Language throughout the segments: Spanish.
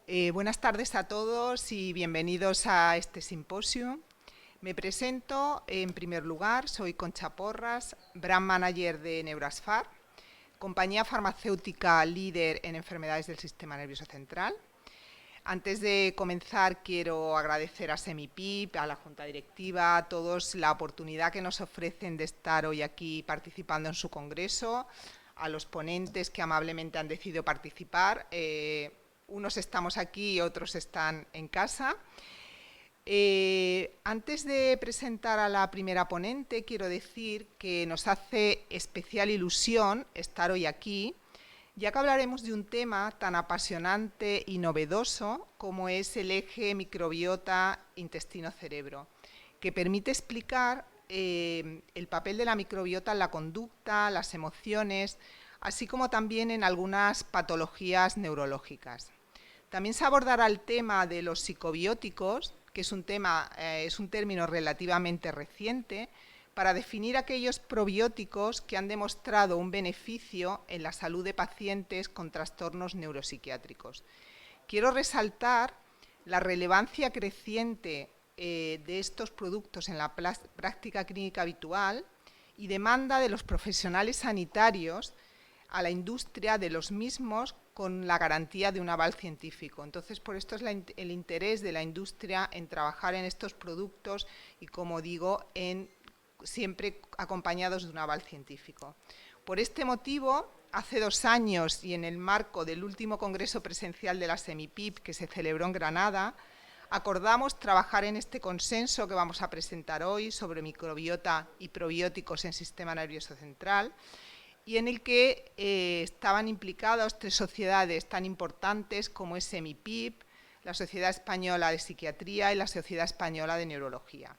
Buenas tardes a todos y bienvenidos a este simposio. Me presento, en primer lugar, soy Concha Porras, Brand Manager de Neurasfar, compañía farmacéutica líder en enfermedades del sistema nervioso central. Antes de comenzar, quiero agradecer a Semipip, a la Junta Directiva, a todos la oportunidad que nos ofrecen de estar hoy aquí participando en su congreso, a los ponentes que amablemente han decidido participar. Unos estamos aquí y otros están en casa. Antes de presentar a la primera ponente, quiero decir que nos hace especial ilusión estar hoy aquí, ya que hablaremos de un tema tan apasionante y novedoso como es el eje microbiota intestino-cerebro, que permite explicar el papel de la microbiota en la conducta, las emociones, así como también en algunas patologías neurológicas. También se abordará el tema de los psicobióticos, que es un término relativamente reciente, para definir aquellos probióticos que han demostrado un beneficio en la salud de pacientes con trastornos neuropsiquiátricos. Quiero resaltar la relevancia creciente de estos productos en la práctica clínica habitual y demanda de los profesionales sanitarios a la industria de los mismos con la garantía de un aval científico. Entonces, por esto es el interés de la industria en trabajar en estos productos y, como digo, siempre acompañados de un aval científico. Por este motivo, hace 2 años y en el marco del último congreso presencial de la Semipip que se celebró en Granada, acordamos trabajar en este consenso que vamos a presentar hoy sobre microbiota y probióticos en sistema nervioso central, y en el que estaban implicadas 3 sociedades tan importantes como es Semipip, la Sociedad Española de Psiquiatría y la Sociedad Española de Neurología,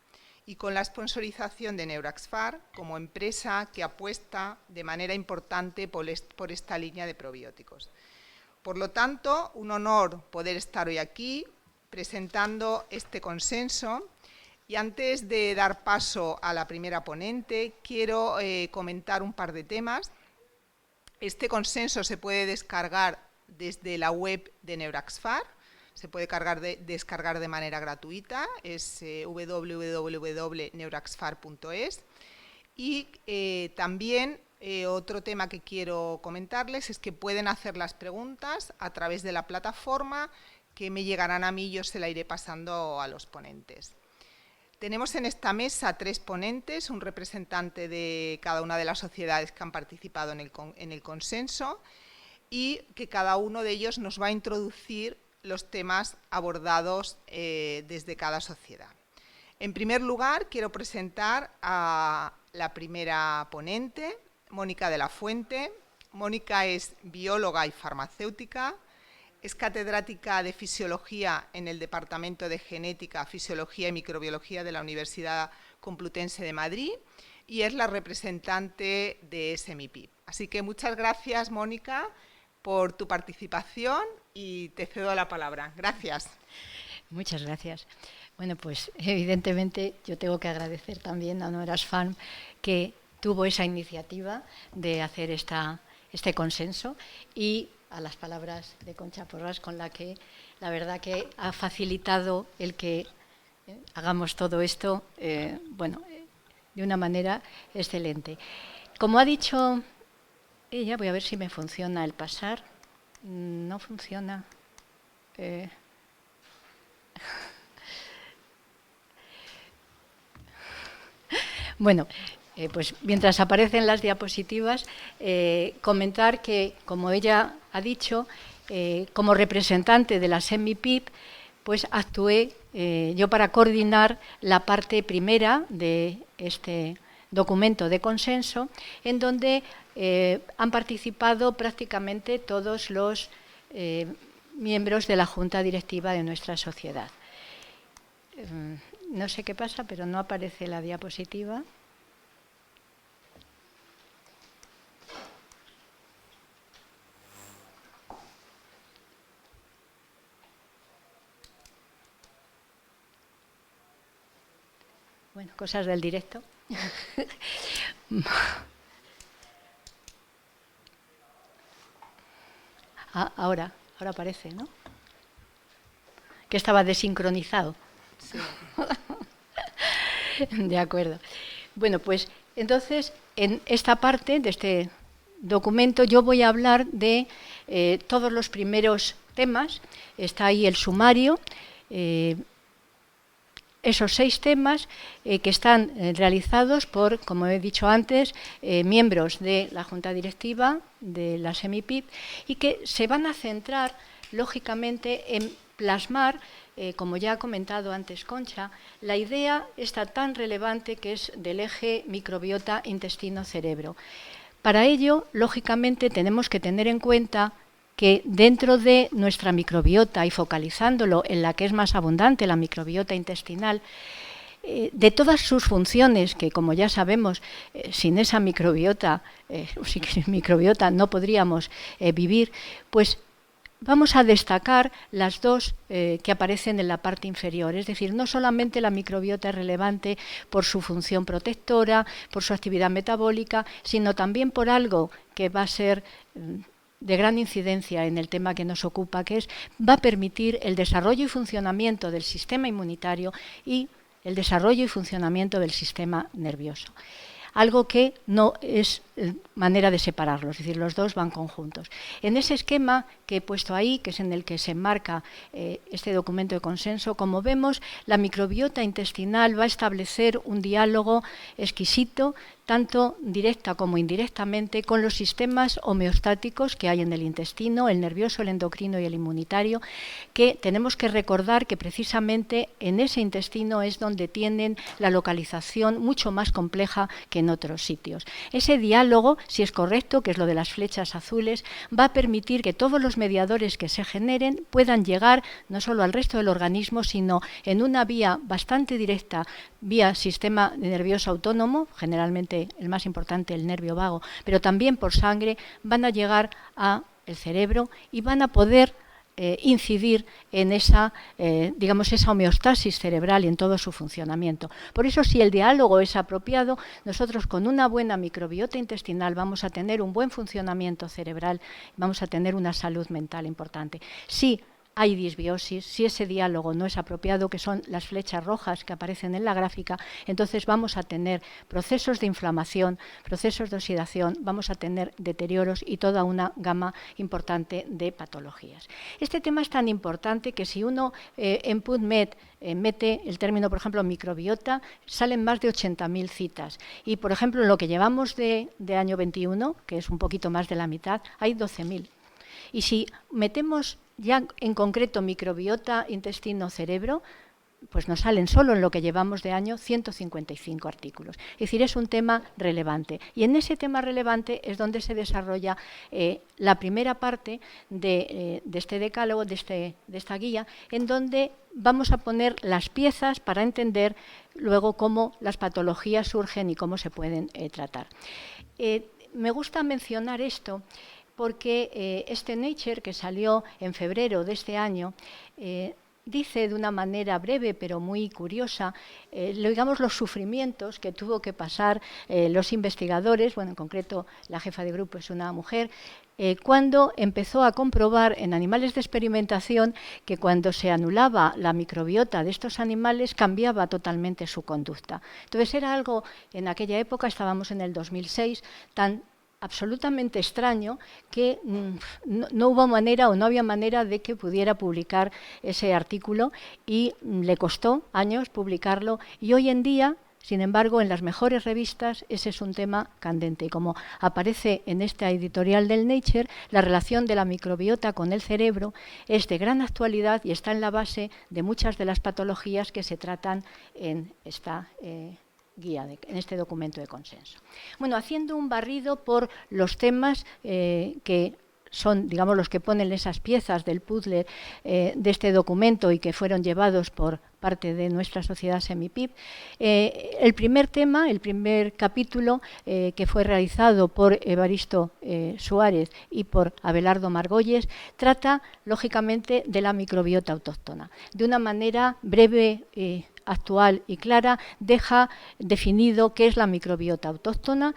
y con la sponsorización de Neurasfar como empresa que apuesta de manera importante por esta línea de probióticos. Por lo tanto, un honor poder estar hoy aquí presentando este consenso. Y antes de dar paso a la primera ponente, quiero comentar un par de temas. Este consenso se puede descargar desde la web de Neurasfar, se puede descargar de manera gratuita, es www.neurasfar.es. Y también otro tema que quiero comentarles es que pueden hacer las preguntas a través de la plataforma que me llegarán a mí y yo se la iré pasando a los ponentes. Tenemos en esta mesa 3 ponentes, un representante de cada una de las sociedades que han participado en el consenso, y que cada uno de ellos nos va a introducir los temas abordados desde cada sociedad. En primer lugar, quiero presentar a la primera ponente, Mónica de la Fuente. Mónica es bióloga y farmacéutica. Es catedrática de Fisiología en el Departamento de Genética, Fisiología y Microbiología de la Universidad Complutense de Madrid y es la representante de Semipip. Así que muchas gracias, Mónica, por tu participación y te cedo la palabra. Gracias. Muchas gracias. Bueno, pues evidentemente yo tengo que agradecer también a Neurasfar que tuvo esa iniciativa de hacer este consenso y a las palabras de Concha Porras, con la que la verdad que ha facilitado el que hagamos todo esto de una manera excelente. Como ha dicho ella, voy a ver si me funciona el pasar. No funciona. Bueno, pues mientras aparecen las diapositivas, comentar que, como ella ha dicho, como representante de la Semipip, pues actué yo para coordinar la parte primera de este documento de consenso, en donde han participado prácticamente todos los miembros de la Junta Directiva de nuestra sociedad. No sé qué pasa, pero no aparece la diapositiva. Bueno, cosas del directo. Ahora aparece, ¿no? que estaba desincronizado. Sí. De acuerdo. Bueno, pues entonces en esta parte de este documento yo voy a hablar de todos los primeros temas. Está ahí el sumario, esos 6 temas que están realizados por, como he dicho antes, miembros de la Junta Directiva de la SEMIPIP y que se van a centrar, lógicamente, en plasmar, como ya ha comentado antes Concha, la idea esta tan relevante que es del eje microbiota intestino-cerebro. Para ello, lógicamente, tenemos que tener en cuenta que dentro de nuestra microbiota y focalizándolo en la que es más abundante, la microbiota intestinal, de todas sus funciones, que como ya sabemos, sin esa microbiota, sin microbiota no podríamos vivir, pues vamos a destacar las 2 que aparecen en la parte inferior. Es decir, no solamente la microbiota es relevante por su función protectora, por su actividad metabólica, sino también por algo que va a ser de gran incidencia en el tema que nos ocupa, que va a permitir el desarrollo y funcionamiento del sistema inmunitario y el desarrollo y funcionamiento del sistema nervioso. Algo que no es manera de separarlos, es decir, los 2 van conjuntos. En ese esquema que he puesto ahí, que es en el que se enmarca este documento de consenso, como vemos, la microbiota intestinal va a establecer un diálogo exquisito, tanto directa como indirectamente, con los sistemas homeostáticos que hay en el intestino, el nervioso, el endocrino y el inmunitario, que tenemos que recordar que precisamente en ese intestino es donde tienen la localización mucho más compleja que en otros sitios. Ese diálogo, si es correcto, que es lo de las flechas azules, va a permitir que todos los mediadores que se generen puedan llegar no solo al resto del organismo, sino en una vía bastante directa, vía sistema nervioso autónomo, generalmente el más importante, el nervio vago, pero también por sangre, van a llegar al cerebro y van a poder incidir en esa, digamos, esa homeostasis cerebral y en todo su funcionamiento. Por eso, si el diálogo es apropiado, nosotros con una buena microbiota intestinal vamos a tener un buen funcionamiento cerebral, vamos a tener una salud mental importante. Si hay disbiosis, si ese diálogo no es apropiado, que son las flechas rojas que aparecen en la gráfica, entonces vamos a tener procesos de inflamación, procesos de oxidación, vamos a tener deterioros y toda una gama importante de patologías. Este tema es tan importante que si uno en PubMed mete el término, por ejemplo, microbiota, salen más de 80.000 citas. Y, por ejemplo, en lo que llevamos de año 21, que es un poquito más de la mitad, hay 12.000. Y si metemos ya en concreto microbiota intestino-cerebro, pues nos salen solo en lo que llevamos de año 155 artículos. Es decir, es un tema relevante. Y en ese tema relevante es donde se desarrolla la primera parte de este decálogo, de esta guía, en donde vamos a poner las piezas para entender luego cómo las patologías surgen y cómo se pueden tratar. Me gusta mencionar esto porque este Nature, que salió en febrero de este año, dice de una manera breve pero muy curiosa, digamos, los sufrimientos que tuvo que pasar los investigadores, bueno, en concreto la jefa de grupo es una mujer, cuando empezó a comprobar en animales de experimentación que cuando se anulaba la microbiota de estos animales cambiaba totalmente su conducta. Entonces era algo, en aquella época, estábamos en el 2006, tan absolutamente extraño que no hubo manera o no había manera de que pudiera publicar ese artículo y le costó años publicarlo y hoy en día, sin embargo, en las mejores revistas ese es un tema candente y como aparece en esta editorial del Nature, la relación de la microbiota con el cerebro es de gran actualidad y está en la base de muchas de las patologías que se tratan en esta guía, en este documento de consenso. Bueno, haciendo un barrido por los temas que son, digamos, los que ponen esas piezas del puzzle de este documento y que fueron llevados por parte de nuestra sociedad SEMIPIP. El primer tema, el primer capítulo que fue realizado por Evaristo Suárez y por Abelardo Margolles, trata, lógicamente, de la microbiota autóctona. De una manera breve, actual y clara deja definido qué es la microbiota autóctona,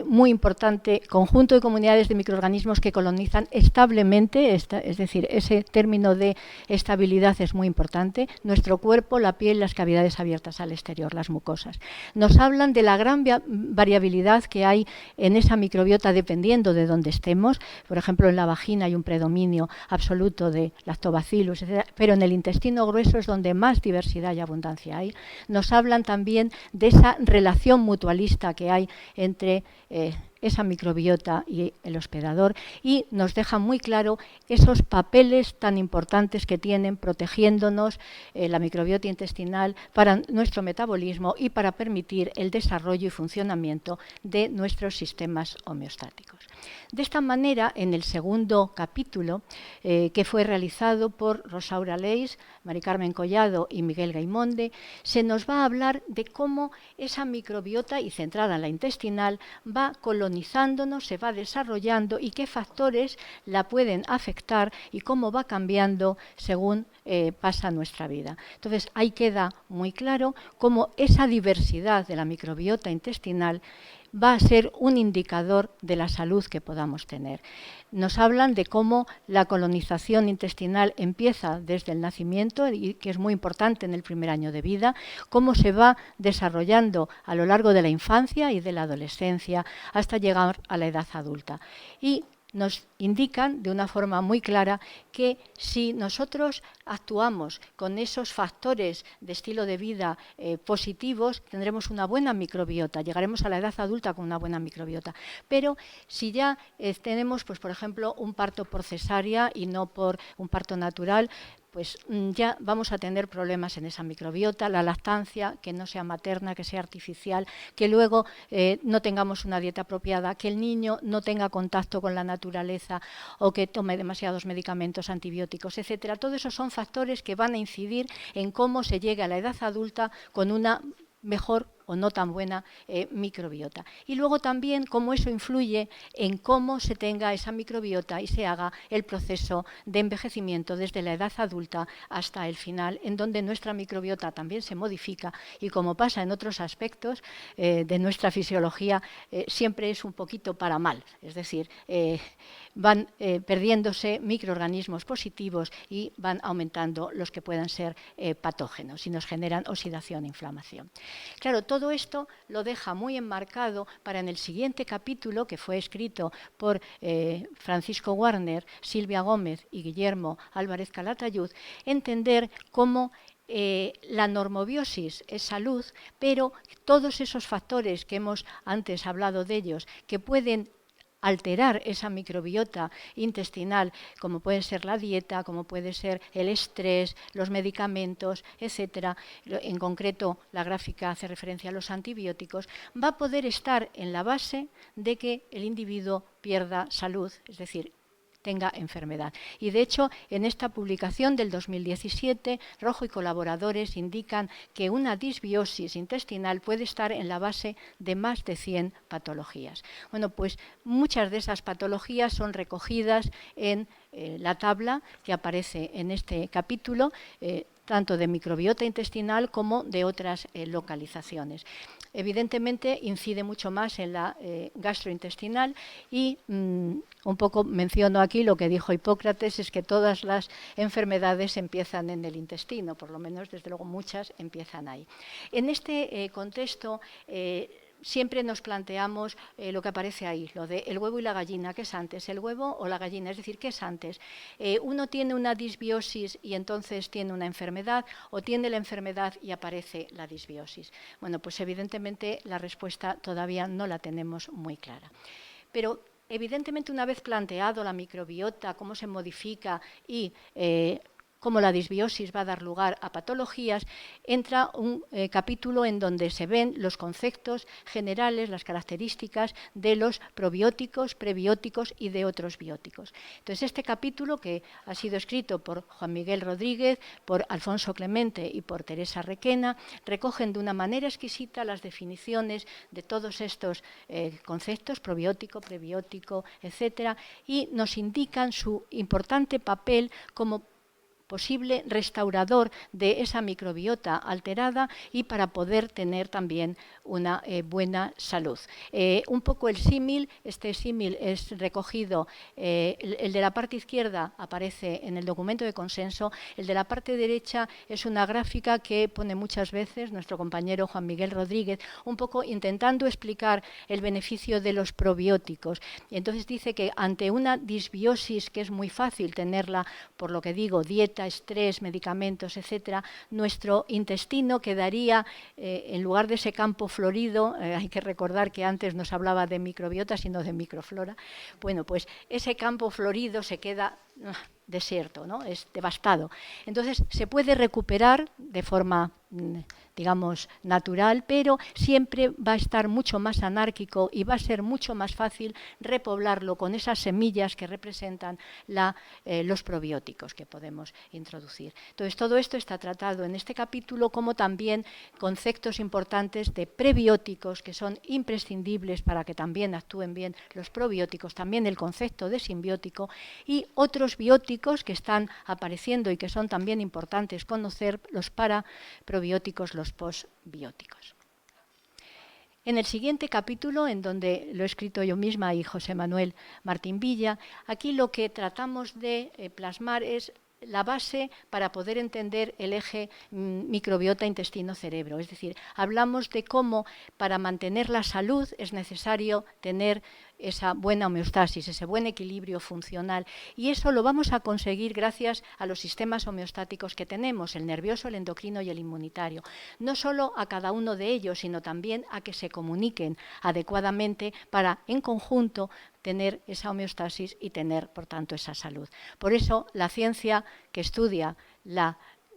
muy importante conjunto de comunidades de microorganismos que colonizan establemente, es decir, ese término de estabilidad es muy importante, nuestro cuerpo, la piel, las cavidades abiertas al exterior, las mucosas. Nos hablan de la gran variabilidad que hay en esa microbiota dependiendo de dónde estemos. Por ejemplo, en la vagina hay un predominio absoluto de lactobacillus, etc., pero en el intestino grueso es donde más diversidad y abundancia hay. Nos hablan también de esa relación mutualista que hay entre esa microbiota y el hospedador, y nos deja muy claro esos papeles tan importantes que tienen protegiéndonos la microbiota intestinal para nuestro metabolismo y para permitir el desarrollo y funcionamiento de nuestros sistemas homeostáticos. De esta manera, en el segundo capítulo, que fue realizado por Rosaura Leis, Mari Carmen Collado y Miguel Gaimonde, se nos va a hablar de cómo esa microbiota, y centrada en la intestinal, va colonizándonos, se va desarrollando y qué factores la pueden afectar y cómo va cambiando según pasa nuestra vida. Entonces, ahí queda muy claro cómo esa diversidad de la microbiota intestinal va a ser un indicador de la salud que podamos tener. Nos hablan de cómo la colonización intestinal empieza desde el nacimiento, y que es muy importante en el primer año de vida, cómo se va desarrollando a lo largo de la infancia y de la adolescencia hasta llegar a la edad adulta. Y nos indican de una forma muy clara que si nosotros actuamos con esos factores de estilo de vida positivos, tendremos una buena microbiota, llegaremos a la edad adulta con una buena microbiota. Pero si ya tenemos, pues, por ejemplo, un parto por cesárea y no por un parto natural, pues ya vamos a tener problemas en esa microbiota, la lactancia, que no sea materna, que sea artificial, que luego no tengamos una dieta apropiada, que el niño no tenga contacto con la naturaleza o que tome demasiados medicamentos antibióticos, etcétera. Todos esos son factores que van a incidir en cómo se llegue a la edad adulta con una mejor o no tan buena microbiota. Y luego también cómo eso influye en cómo se tenga esa microbiota y se haga el proceso de envejecimiento desde la edad adulta hasta el final, en donde nuestra microbiota también se modifica y, como pasa en otros aspectos de nuestra fisiología, siempre es un poquito para mal. Es decir, van perdiéndose microorganismos positivos y van aumentando los que puedan ser patógenos y nos generan oxidación e inflamación. Claro, todo esto lo deja muy enmarcado para en el siguiente capítulo, que fue escrito por Francisco Warner, Silvia Gómez y Guillermo Álvarez Calatayud, entender cómo la normobiosis es salud, pero todos esos factores que hemos antes hablado de ellos, que pueden alterar esa microbiota intestinal, como puede ser la dieta, como puede ser el estrés, los medicamentos, etcétera. En concreto, la gráfica hace referencia a los antibióticos. Va a poder estar en la base de que el individuo pierda salud, es decir, tenga enfermedad. Y de hecho, en esta publicación del 2017, Rojo y colaboradores indican que una disbiosis intestinal puede estar en la base de más de 100 patologías. Bueno, pues muchas de esas patologías son recogidas en la tabla que aparece en este capítulo, tanto de microbiota intestinal como de otras localizaciones. Evidentemente incide mucho más en la gastrointestinal y un poco menciono aquí lo que dijo Hipócrates, es que todas las enfermedades empiezan en el intestino, por lo menos desde luego muchas empiezan ahí. En este contexto siempre nos planteamos lo que aparece ahí, lo de el huevo y la gallina. ¿Qué es antes, el huevo o la gallina? Es decir, ¿qué es antes? ¿Uno tiene una disbiosis y entonces tiene una enfermedad, o tiene la enfermedad y aparece la disbiosis? Bueno, pues evidentemente la respuesta todavía no la tenemos muy clara. Pero evidentemente, una vez planteado la microbiota, cómo se modifica y cómo la disbiosis va a dar lugar a patologías, entra un capítulo en donde se ven los conceptos generales, las características de los probióticos, prebióticos y de otros bióticos. Entonces, este capítulo, que ha sido escrito por Juan Miguel Rodríguez, por Alfonso Clemente y por Teresa Requena, recogen de una manera exquisita las definiciones de todos estos conceptos, probiótico, prebiótico, etcétera, y nos indican su importante papel como posible restaurador de esa microbiota alterada y para poder tener también una buena salud. Un poco el símil, este símil es recogido, el de la parte izquierda aparece en el documento de consenso, el de la parte derecha es una gráfica que pone muchas veces nuestro compañero Juan Miguel Rodríguez, un poco intentando explicar el beneficio de los probióticos. Y entonces dice que ante una disbiosis, que es muy fácil tenerla, por lo que digo, dieta, estrés, medicamentos, etcétera, nuestro intestino quedaría, en lugar de ese campo florido, hay que recordar que antes nos hablaba de microbiota, sino de microflora, bueno, pues ese campo florido se queda desierto, ¿no? Es devastado. Entonces se puede recuperar de forma, digamos, natural, pero siempre va a estar mucho más anárquico y va a ser mucho más fácil repoblarlo con esas semillas que representan los probióticos que podemos introducir. Entonces todo esto está tratado en este capítulo, como también conceptos importantes de prebióticos que son imprescindibles para que también actúen bien los probióticos, también el concepto de simbiótico y otros bióticos que están apareciendo y que son también importantes conocer, los paraprobióticos, los postbióticos. En el siguiente capítulo, en donde lo he escrito yo misma y José Manuel Martín Villa, aquí lo que tratamos de plasmar es la base para poder entender el eje microbiota intestino-cerebro. Es decir, hablamos de cómo para mantener la salud es necesario tener esa buena homeostasis, ese buen equilibrio funcional. Y eso lo vamos a conseguir gracias a los sistemas homeostáticos que tenemos, el nervioso, el endocrino y el inmunitario. No solo a cada uno de ellos, sino también a que se comuniquen adecuadamente para, en conjunto, tener esa homeostasis y tener, por tanto, esa salud. Por eso, la ciencia que estudia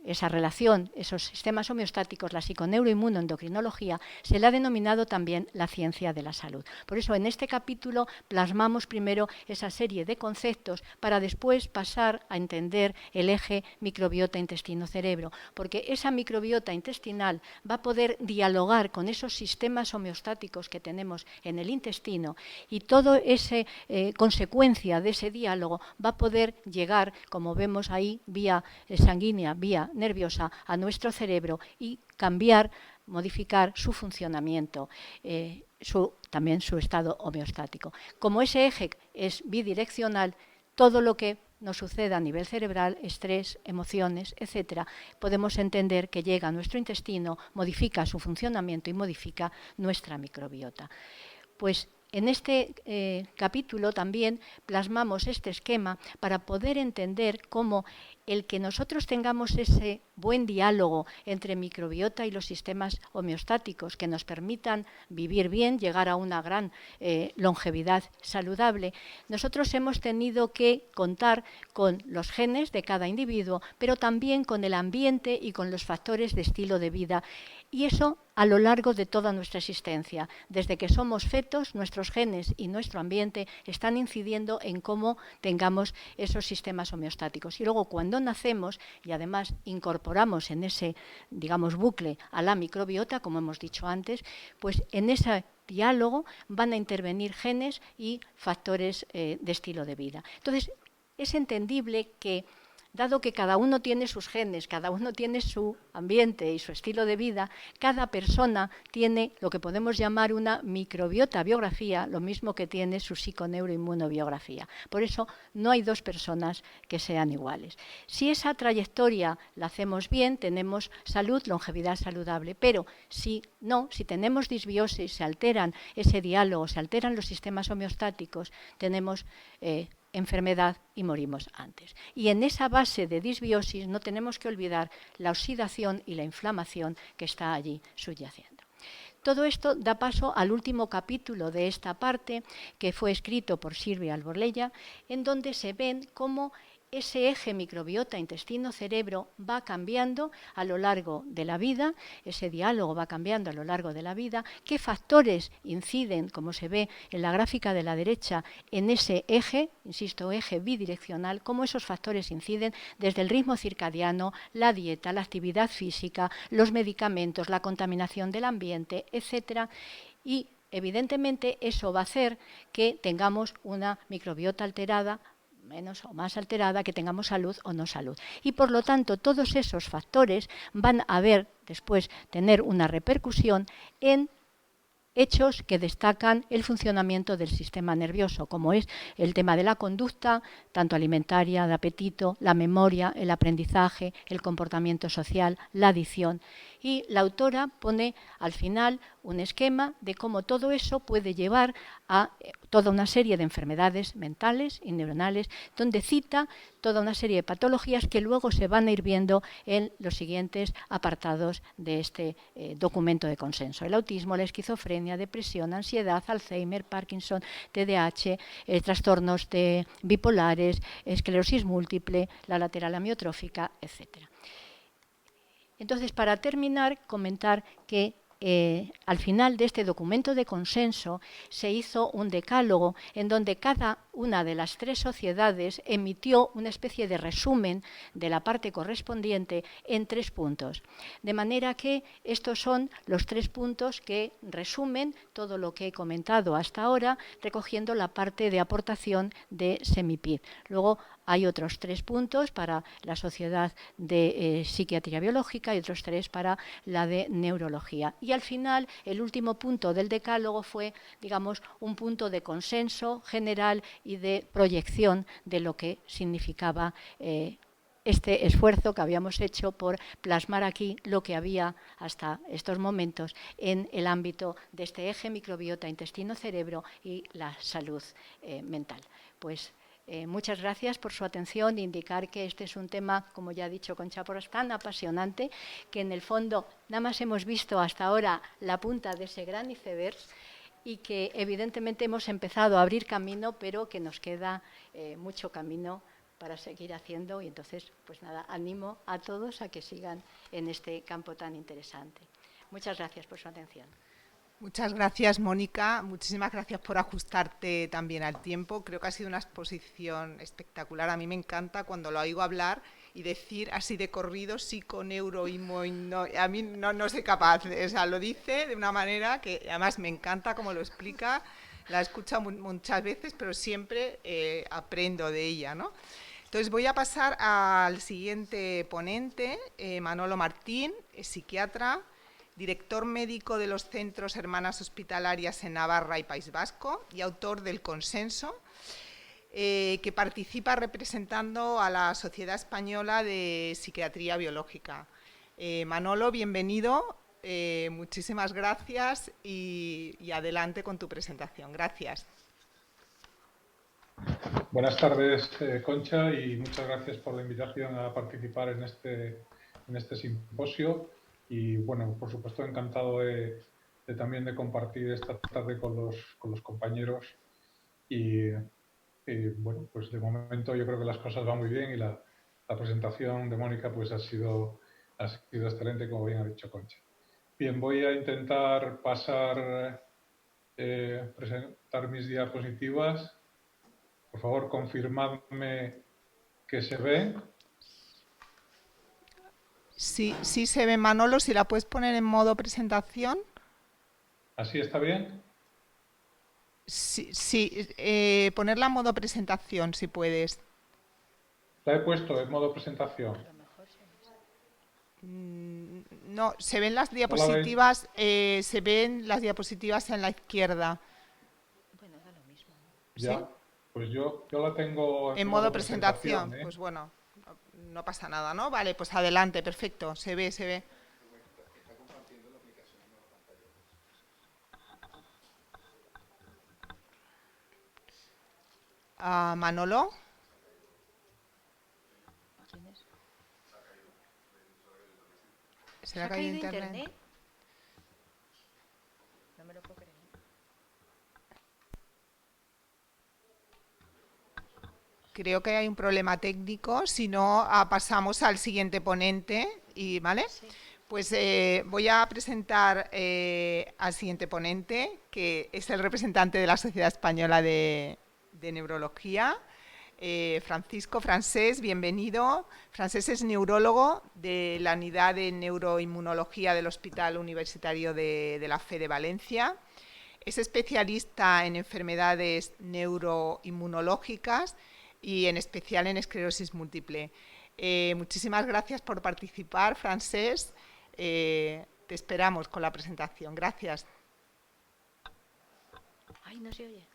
esa relación, esos sistemas homeostáticos, la psiconeuroinmunoendocrinología, se le ha denominado también la ciencia de la salud. Por eso, en este capítulo plasmamos primero esa serie de conceptos para después pasar a entender el eje microbiota intestino-cerebro, porque esa microbiota intestinal va a poder dialogar con esos sistemas homeostáticos que tenemos en el intestino y todo ese consecuencia de ese diálogo va a poder llegar, como vemos ahí, vía sanguínea, vía nerviosa a nuestro cerebro y cambiar, modificar su funcionamiento, también su estado homeostático. Como ese eje es bidireccional, todo lo que nos suceda a nivel cerebral, estrés, emociones, etcétera, podemos entender que llega a nuestro intestino, modifica su funcionamiento y modifica nuestra microbiota. Pues en este capítulo también plasmamos este esquema para poder entender cómo el que nosotros tengamos ese buen diálogo entre microbiota y los sistemas homeostáticos que nos permitan vivir bien, llegar a una gran longevidad saludable, nosotros hemos tenido que contar con los genes de cada individuo, pero también con el ambiente y con los factores de estilo de vida. Y eso a lo largo de toda nuestra existencia. Desde que somos fetos, nuestros genes y nuestro ambiente están incidiendo en cómo tengamos esos sistemas homeostáticos. Y luego cuando nacemos y además incorporamos en ese, digamos, bucle a la microbiota, como hemos dicho antes, pues en ese diálogo van a intervenir genes y factores de estilo de vida. Entonces, es entendible que dado que cada uno tiene sus genes, cada uno tiene su ambiente y su estilo de vida, cada persona tiene lo que podemos llamar una microbiota biografía, lo mismo que tiene su psiconeuroinmunobiografía. Por eso no hay dos personas que sean iguales. Si esa trayectoria la hacemos bien, tenemos salud, longevidad saludable, pero si no, si tenemos disbiosis, se alteran ese diálogo, se alteran los sistemas homeostáticos, tenemos enfermedad y morimos antes. Y en esa base de disbiosis no tenemos que olvidar la oxidación y la inflamación que está allí subyaciendo. Todo esto da paso al último capítulo de esta parte, que fue escrito por Silvia Alborleya, en donde se ven cómo ese eje microbiota intestino-cerebro va cambiando a lo largo de la vida, ese diálogo va cambiando a lo largo de la vida, qué factores inciden, como se ve en la gráfica de la derecha, en ese eje, insisto, eje bidireccional, cómo esos factores inciden desde el ritmo circadiano, la dieta, la actividad física, los medicamentos, la contaminación del ambiente, etcétera, y evidentemente eso va a hacer que tengamos una microbiota alterada, menos o más alterada, que tengamos salud o no salud. Y por lo tanto, todos esos factores van a después tener una repercusión en hechos que destacan el funcionamiento del sistema nervioso, como es el tema de la conducta, tanto alimentaria, de apetito, la memoria, el aprendizaje, el comportamiento social, la adicción. Y la autora pone al final un esquema de cómo todo eso puede llevar a toda una serie de enfermedades mentales y neuronales, donde cita toda una serie de patologías que luego se van a ir viendo en los siguientes apartados de este documento de consenso. El autismo, la esquizofrenia, depresión, ansiedad, Alzheimer, Parkinson, TDAH, trastornos bipolares, esclerosis múltiple, la lateral amiotrófica, etc. Entonces, para terminar, comentar que al final de este documento de consenso se hizo un decálogo en donde cada una de las 3 sociedades emitió una especie de resumen de la parte correspondiente en 3 puntos. De manera que estos son los 3 puntos que resumen todo lo que he comentado hasta ahora, recogiendo la parte de aportación de Semipid. Luego hay otros 3 puntos para la Sociedad de Psiquiatría Biológica y otros 3 para la de Neurología. Y al final, el último punto del decálogo fue, digamos, un punto de consenso general y de proyección de lo que significaba este esfuerzo que habíamos hecho por plasmar aquí lo que había hasta estos momentos en el ámbito de este eje microbiota, intestino, cerebro y la salud mental. Pues muchas gracias por su atención. Indicar que este es un tema, como ya ha dicho Concha Porras, tan apasionante que en el fondo nada más hemos visto hasta ahora la punta de ese gran iceberg y que evidentemente hemos empezado a abrir camino, pero que nos queda mucho camino para seguir haciendo. Y entonces, pues nada, animo a todos a que sigan en este campo tan interesante. Muchas gracias por su atención. Muchas gracias, Mónica. Muchísimas gracias por ajustarte también al tiempo. Creo que ha sido una exposición espectacular. A mí me encanta cuando lo oigo hablar y decir así de corrido, psico, neuro y no, a mí no soy capaz. O sea, lo dice de una manera que además me encanta como lo explica. La he escuchado muchas veces, pero siempre aprendo de ella, ¿no? Entonces voy a pasar al siguiente ponente, Manolo Martín, es psiquiatra, director médico de los Centros Hermanas Hospitalarias en Navarra y País Vasco y autor del Consenso, que participa representando a la Sociedad Española de Psiquiatría Biológica. Manolo, bienvenido, muchísimas gracias y adelante con tu presentación. Gracias. Buenas tardes, Concha, y muchas gracias por la invitación a participar en este simposio. Y bueno, por supuesto, encantado también de compartir esta tarde con los compañeros. Y bueno, pues de momento yo creo que las cosas van muy bien y la presentación de Mónica pues ha sido excelente, como bien ha dicho Concha. Bien, voy a intentar presentar mis diapositivas. Por favor, confirmadme que se ve. Sí, sí se ve, Manolo, si la puedes poner en modo presentación. ¿Así está bien? Sí, ponerla en modo presentación, si puedes. La he puesto en modo presentación. No, se ven las diapositivas, se ven las diapositivas en la izquierda. Bueno, da lo mismo. Ya, ¿sí? Pues yo la tengo en modo presentación. Pues bueno, no pasa nada, ¿no? Vale, pues adelante, perfecto, se ve, se ve. Manolo. ¿Se ha caído internet? No me lo puedo creer. Creo que hay un problema técnico, si no pasamos al siguiente ponente, ¿vale? Sí. Pues voy a presentar al siguiente ponente, que es el representante de la Sociedad Española de Neurología, Francisco Francés, bienvenido. Francés es neurólogo de la Unidad de Neuroinmunología del Hospital Universitario de la Fe de Valencia. Es especialista en enfermedades neuroinmunológicas y en especial en esclerosis múltiple. Muchísimas gracias por participar, Francesc. Te esperamos con la presentación. Gracias. Ay, no se oye.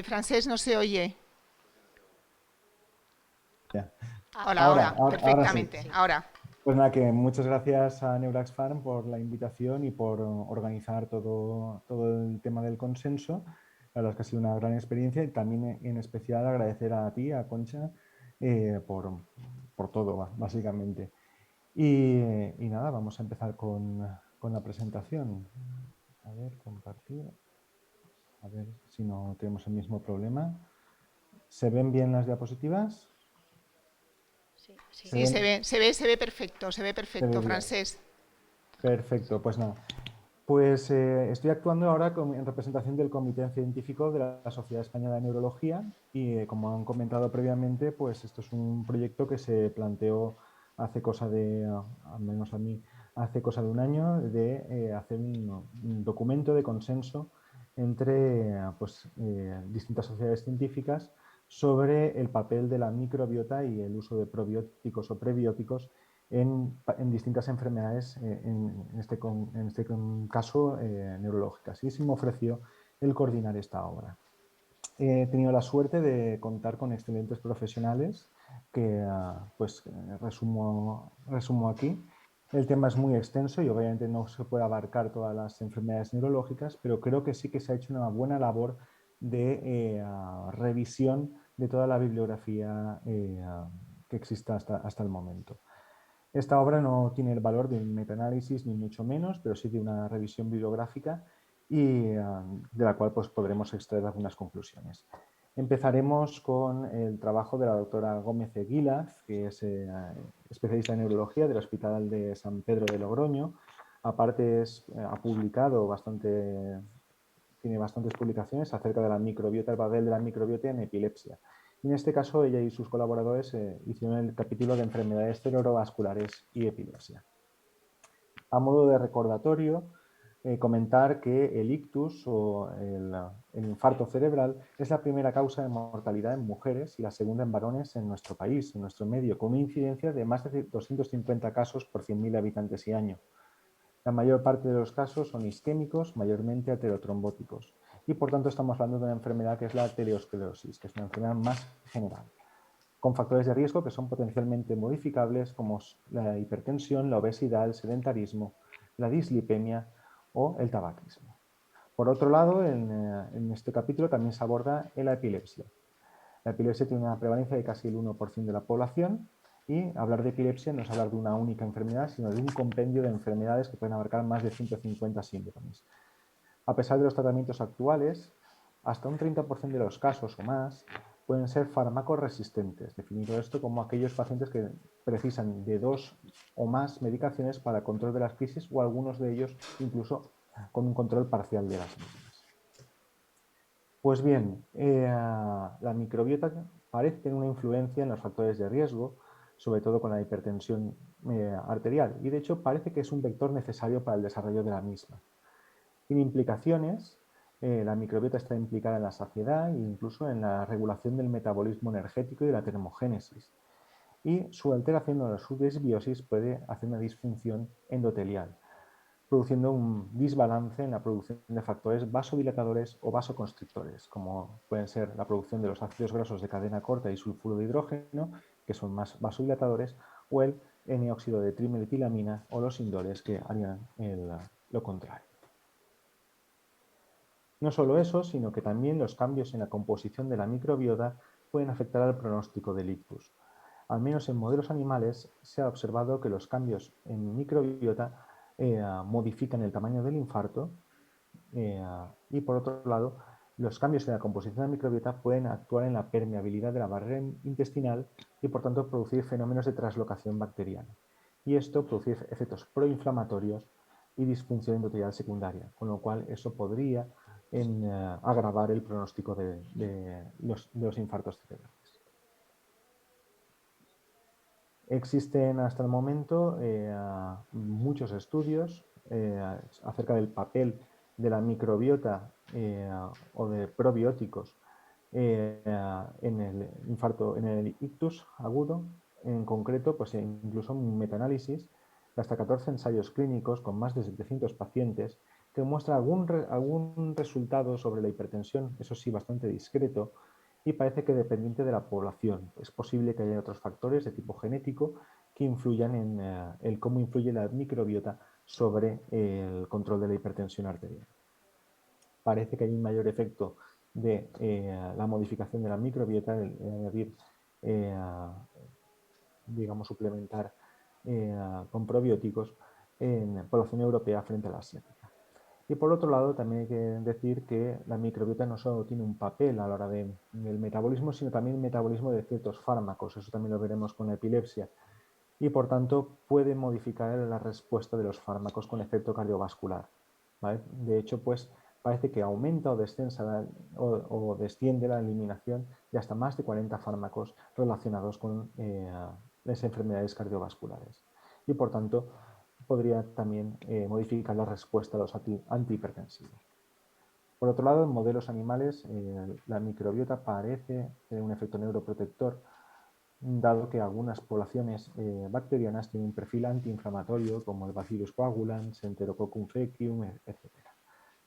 Francesc, no se oye. Ya. Hola, ahora, Ahora sí. perfectamente. Ahora. Pues nada, que muchas gracias a Neurax Farm por la invitación y por organizar todo el tema del consenso. La verdad es que ha sido una gran experiencia y también en especial agradecer a ti, a Concha, por todo, básicamente. Y nada, vamos a empezar con la presentación. A ver, compartir. A ver si no tenemos el mismo problema. ¿Se ven bien las diapositivas? Sí, se ve perfecto, Se ve bien. Francesc. Perfecto, pues nada. Pues estoy actuando ahora en representación del Comité Científico de la Sociedad Española de Neurología y como han comentado previamente, pues esto es un proyecto que se planteó hace cosa de, al menos a mí, hace cosa de un año, de hacer un documento de consenso entre distintas sociedades científicas sobre el papel de la microbiota y el uso de probióticos o prebióticos en distintas enfermedades, en este caso neurológicas. Y se me ofreció el coordinar esta obra. He tenido la suerte de contar con excelentes profesionales que resumo aquí. El tema es muy extenso y obviamente no se puede abarcar todas las enfermedades neurológicas, pero creo que sí que se ha hecho una buena labor de revisión de toda la bibliografía que exista hasta el momento. Esta obra no tiene el valor de un metaanálisis ni mucho menos, pero sí de una revisión bibliográfica y de la cual pues, podremos extraer algunas conclusiones. Empezaremos con el trabajo de la doctora Gómez Eguilaz, que es especialista en neurología del Hospital de San Pedro de Logroño. Aparte ha publicado tiene bastantes publicaciones acerca de la microbiota, el papel de la microbiota en epilepsia. Y en este caso, ella y sus colaboradores hicieron el capítulo de enfermedades cerebrovasculares y epilepsia. A modo de recordatorio, comentar que el ictus o el infarto cerebral es la primera causa de mortalidad en mujeres y la segunda en varones en nuestro país, en nuestro medio, con una incidencia de más de 250 casos por 100.000 habitantes y año. La mayor parte de los casos son isquémicos, mayormente aterotrombóticos. Y por tanto estamos hablando de una enfermedad que es la arteriosclerosis, que es una enfermedad más general, con factores de riesgo que son potencialmente modificables como la hipertensión, la obesidad, el sedentarismo, la dislipemia o el tabaquismo. Por otro lado, en este capítulo también se aborda la epilepsia. La epilepsia tiene una prevalencia de casi el 1% de la población y hablar de epilepsia no es hablar de una única enfermedad, sino de un compendio de enfermedades que pueden abarcar más de 150 síndromes. A pesar de los tratamientos actuales, hasta un 30% de los casos o más pueden ser fármacos resistentes, definido esto como aquellos pacientes que precisan de 2 o más medicaciones para el control de las crisis o algunos de ellos incluso con un control parcial de las mismas. Pues bien, la microbiota parece tener una influencia en los factores de riesgo, sobre todo con la hipertensión arterial, y de hecho parece que es un vector necesario para el desarrollo de la misma. Tiene implicaciones, la microbiota está implicada en la saciedad e incluso en la regulación del metabolismo energético y de la termogénesis. Y su alteración o su desbiosis puede hacer una disfunción endotelial, produciendo un desbalance en la producción de factores vasodilatadores o vasoconstrictores, como pueden ser la producción de los ácidos grasos de cadena corta y sulfuro de hidrógeno, que son más vasodilatadores, o el N-óxido de trimetilamina o los indoles, que harían lo contrario. No solo eso, sino que también los cambios en la composición de la microbiota pueden afectar al pronóstico del ictus. Al menos en modelos animales se ha observado que los cambios en microbiota modifican el tamaño del infarto y por otro lado los cambios en la composición de la microbiota pueden actuar en la permeabilidad de la barrera intestinal y por tanto producir fenómenos de translocación bacteriana y esto producir efectos proinflamatorios y disfunción endotelial secundaria, con lo cual eso podría agravar el pronóstico de los infartos cerebrales. Existen hasta el momento muchos estudios acerca del papel de la microbiota o de probióticos en el infarto, en el ictus agudo, en concreto, pues incluso un metaanálisis de hasta 14 ensayos clínicos con más de 700 pacientes que muestra algún resultado sobre la hipertensión, eso sí, bastante discreto, y parece que dependiente de la población. Es posible que haya otros factores de tipo genético que influyan en el cómo influye la microbiota sobre el control de la hipertensión arterial. Parece que hay un mayor efecto de la modificación de la microbiota, el añadir, digamos, suplementar con probióticos en población europea frente a la asiática. Y por otro lado, también hay que decir que la microbiota no solo tiene un papel a la hora del metabolismo, sino también el metabolismo de ciertos fármacos. Eso también lo veremos con la epilepsia. Y por tanto, puede modificar la respuesta de los fármacos con efecto cardiovascular. ¿Vale? De hecho, pues parece que aumenta o desciende la eliminación de hasta más de 40 fármacos relacionados con las enfermedades cardiovasculares. Y por tanto, podría también modificar la respuesta a los antihipertensivos. Por otro lado, en modelos animales, la microbiota parece tener un efecto neuroprotector, dado que algunas poblaciones bacterianas tienen un perfil antiinflamatorio, como el Bacillus coagulans, Enterococcus faecium, etc.,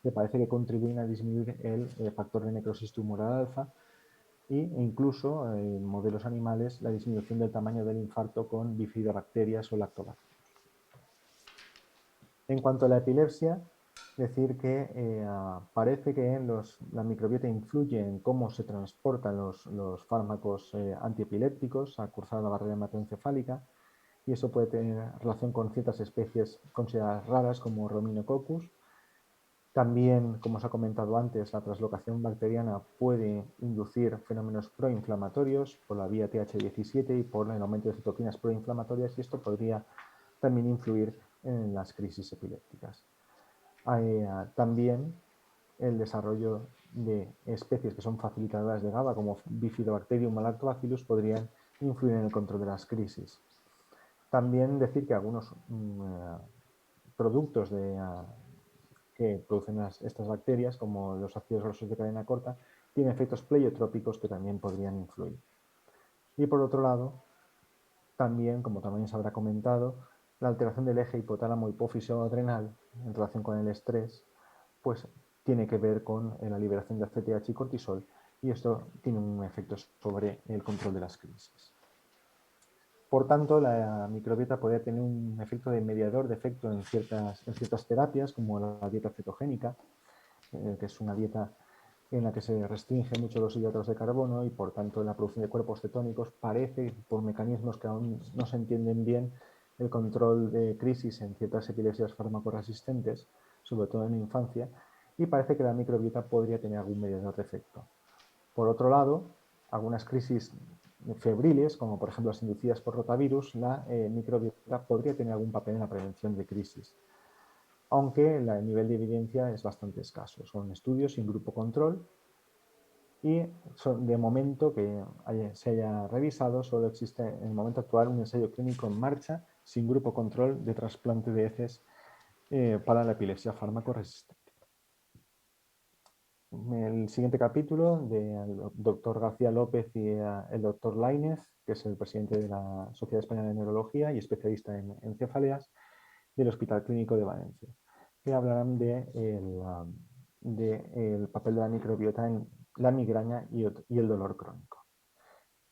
que parece que contribuyen a disminuir el factor de necrosis tumoral alfa e incluso en modelos animales la disminución del tamaño del infarto con bifidobacterias o lactobacillus. En cuanto a la epilepsia, decir que parece que la microbiota influye en cómo se transportan los fármacos antiepilépticos al cruzar la barrera hematoencefálica, y eso puede tener relación con ciertas especies consideradas raras como Rominococcus. También, como os ha comentado antes, la translocación bacteriana puede inducir fenómenos proinflamatorios por la vía TH17 y por el aumento de citoquinas proinflamatorias, y esto podría también influir en las crisis epilépticas. También el desarrollo de especies que son facilitadoras de GABA, como Bifidobacterium o Lactobacillus, podrían influir en el control de las crisis. También decir que algunos productos que producen estas bacterias, como los ácidos grasos de cadena corta, tienen efectos pleiotrópicos que también podrían influir. Y por otro lado, también, como también se habrá comentado, la alteración del eje hipotálamo hipófiso adrenal en relación con el estrés, pues tiene que ver con la liberación de ACTH y cortisol, y esto tiene un efecto sobre el control de las crisis. Por tanto, la microbiota podría tener un efecto de mediador de efecto en ciertas terapias, como la dieta cetogénica, que es una dieta en la que se restringe mucho los hidratos de carbono y por tanto la producción de cuerpos cetónicos parece, por mecanismos que aún no se entienden bien, el control de crisis en ciertas epilepsias farmacoresistentes, sobre todo en la infancia, y parece que la microbiota podría tener algún mediador de efecto. Por otro lado, algunas crisis febriles, como por ejemplo las inducidas por rotavirus, la microbiota podría tener algún papel en la prevención de crisis, aunque el nivel de evidencia es bastante escaso. Son estudios sin grupo control y de momento que se haya revisado, solo existe en el momento actual un ensayo clínico en marcha sin grupo control de trasplante de heces para la epilepsia fármaco-resistente. El siguiente capítulo del doctor García López y el doctor Lainez, que es el presidente de la Sociedad Española de Neurología y especialista en cefaleas del Hospital Clínico de Valencia, que hablarán del papel de la microbiota en la migraña y el dolor crónico.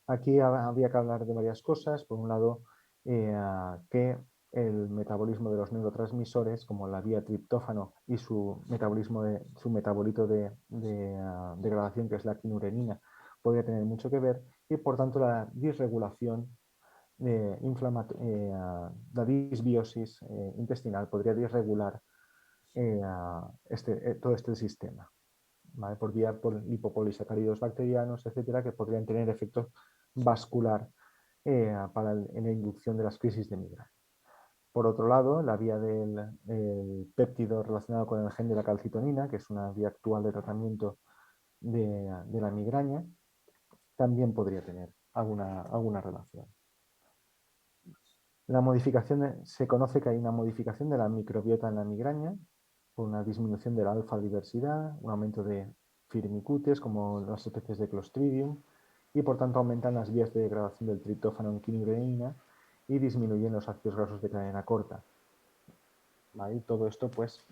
Aquí habría que hablar de varias cosas. Por un lado, que el metabolismo de los neurotransmisores, como la vía triptófano y su metabolito de degradación, que es la quinurenina, podría tener mucho que ver, y por tanto la disregulación la disbiosis intestinal podría disregular todo este sistema, ¿vale? Por lipopolisacáridos bacterianos, etcétera, que podrían tener efecto vascular en la inducción de las crisis de migraña. Por otro lado, la vía del péptido relacionado con el gen de la calcitonina, que es una vía actual de tratamiento de la migraña, también podría tener alguna relación. Se conoce que hay una modificación de la microbiota en la migraña, por una disminución de la alfa diversidad, un aumento de firmicutes, como las especies de Clostridium, y por tanto aumentan las vías de degradación del triptófano en quinigrelina y disminuyen los ácidos grasos de cadena corta. ¿Vale? Y todo esto pues,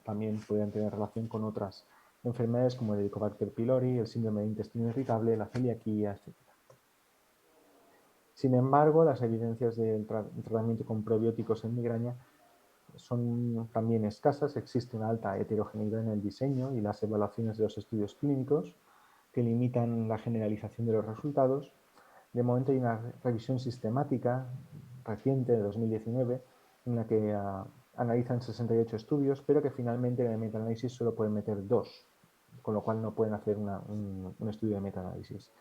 también pueden tener relación con otras enfermedades como el Helicobacter pylori, el síndrome de intestino irritable, la celiaquía, etc. Sin embargo, las evidencias del tratamiento con probióticos en migraña son también escasas. Existe una alta heterogeneidad en el diseño y las evaluaciones de los estudios clínicos que limitan la generalización de los resultados. De momento hay una revisión sistemática reciente de 2019 en la que analizan 68 estudios, pero que finalmente en el metaanálisis solo pueden meter 2, con lo cual no pueden hacer un estudio de metaanálisis.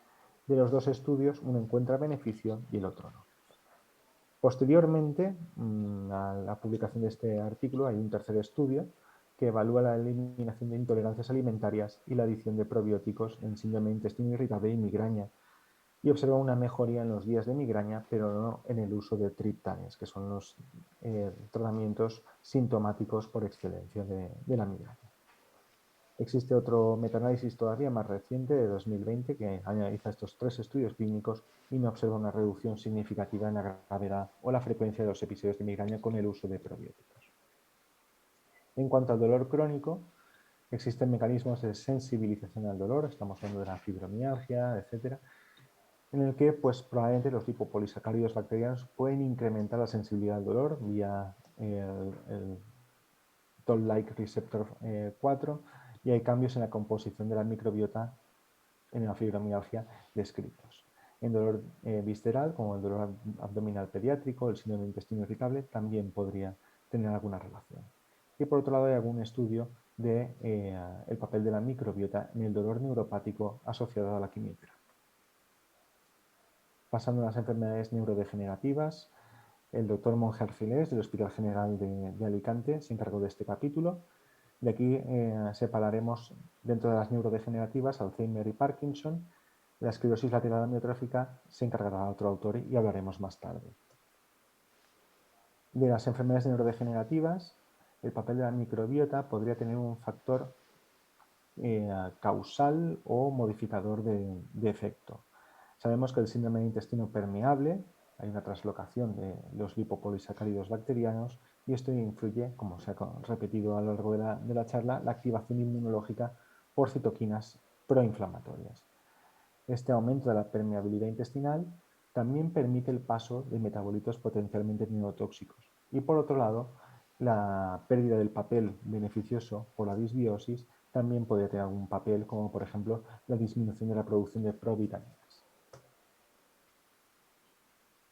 De los 2 estudios, uno encuentra beneficio y el otro no. Posteriormente, a la publicación de este artículo, hay un tercer estudio que evalúa la eliminación de intolerancias alimentarias y la adición de probióticos en síndrome de intestino irritable y migraña, y observa una mejoría en los días de migraña, pero no en el uso de triptanes, que son los tratamientos sintomáticos por excelencia de la migraña. Existe otro metaanálisis todavía más reciente, de 2020, que analiza estos 3 estudios clínicos y no observa una reducción significativa en la gravedad o la frecuencia de los episodios de migraña con el uso de probióticos. En cuanto al dolor crónico, existen mecanismos de sensibilización al dolor, estamos hablando de la fibromialgia, etcétera, en el que pues, probablemente los lipopolisacáridos bacterianos pueden incrementar la sensibilidad al dolor vía el Toll-like receptor 4, y hay cambios en la composición de la microbiota en la fibromialgia descritos. En dolor visceral, como el dolor abdominal pediátrico, el síndrome de intestino irritable, también podría tener alguna relación. Y por otro lado, hay algún estudio de el papel de la microbiota en el dolor neuropático asociado a la quimioterapia. Pasando a las enfermedades neurodegenerativas, el doctor Monge Arcilés, del Hospital General de Alicante, se encargó de este capítulo. De aquí separaremos, dentro de las neurodegenerativas, Alzheimer y Parkinson. La esclerosis lateral amiotrófica se encargará otro autor y hablaremos más tarde. De las enfermedades neurodegenerativas, el papel de la microbiota podría tener un factor causal o modificador de efecto. Sabemos que el síndrome de intestino permeable, hay una translocación de los lipopolisacáridos bacterianos y esto influye, como se ha repetido a lo largo de la charla, la activación inmunológica por citoquinas proinflamatorias. Este aumento de la permeabilidad intestinal también permite el paso de metabolitos potencialmente neurotóxicos. Y por otro lado, la pérdida del papel beneficioso por la disbiosis también podría tener algún papel, como por ejemplo la disminución de la producción de provitaminas.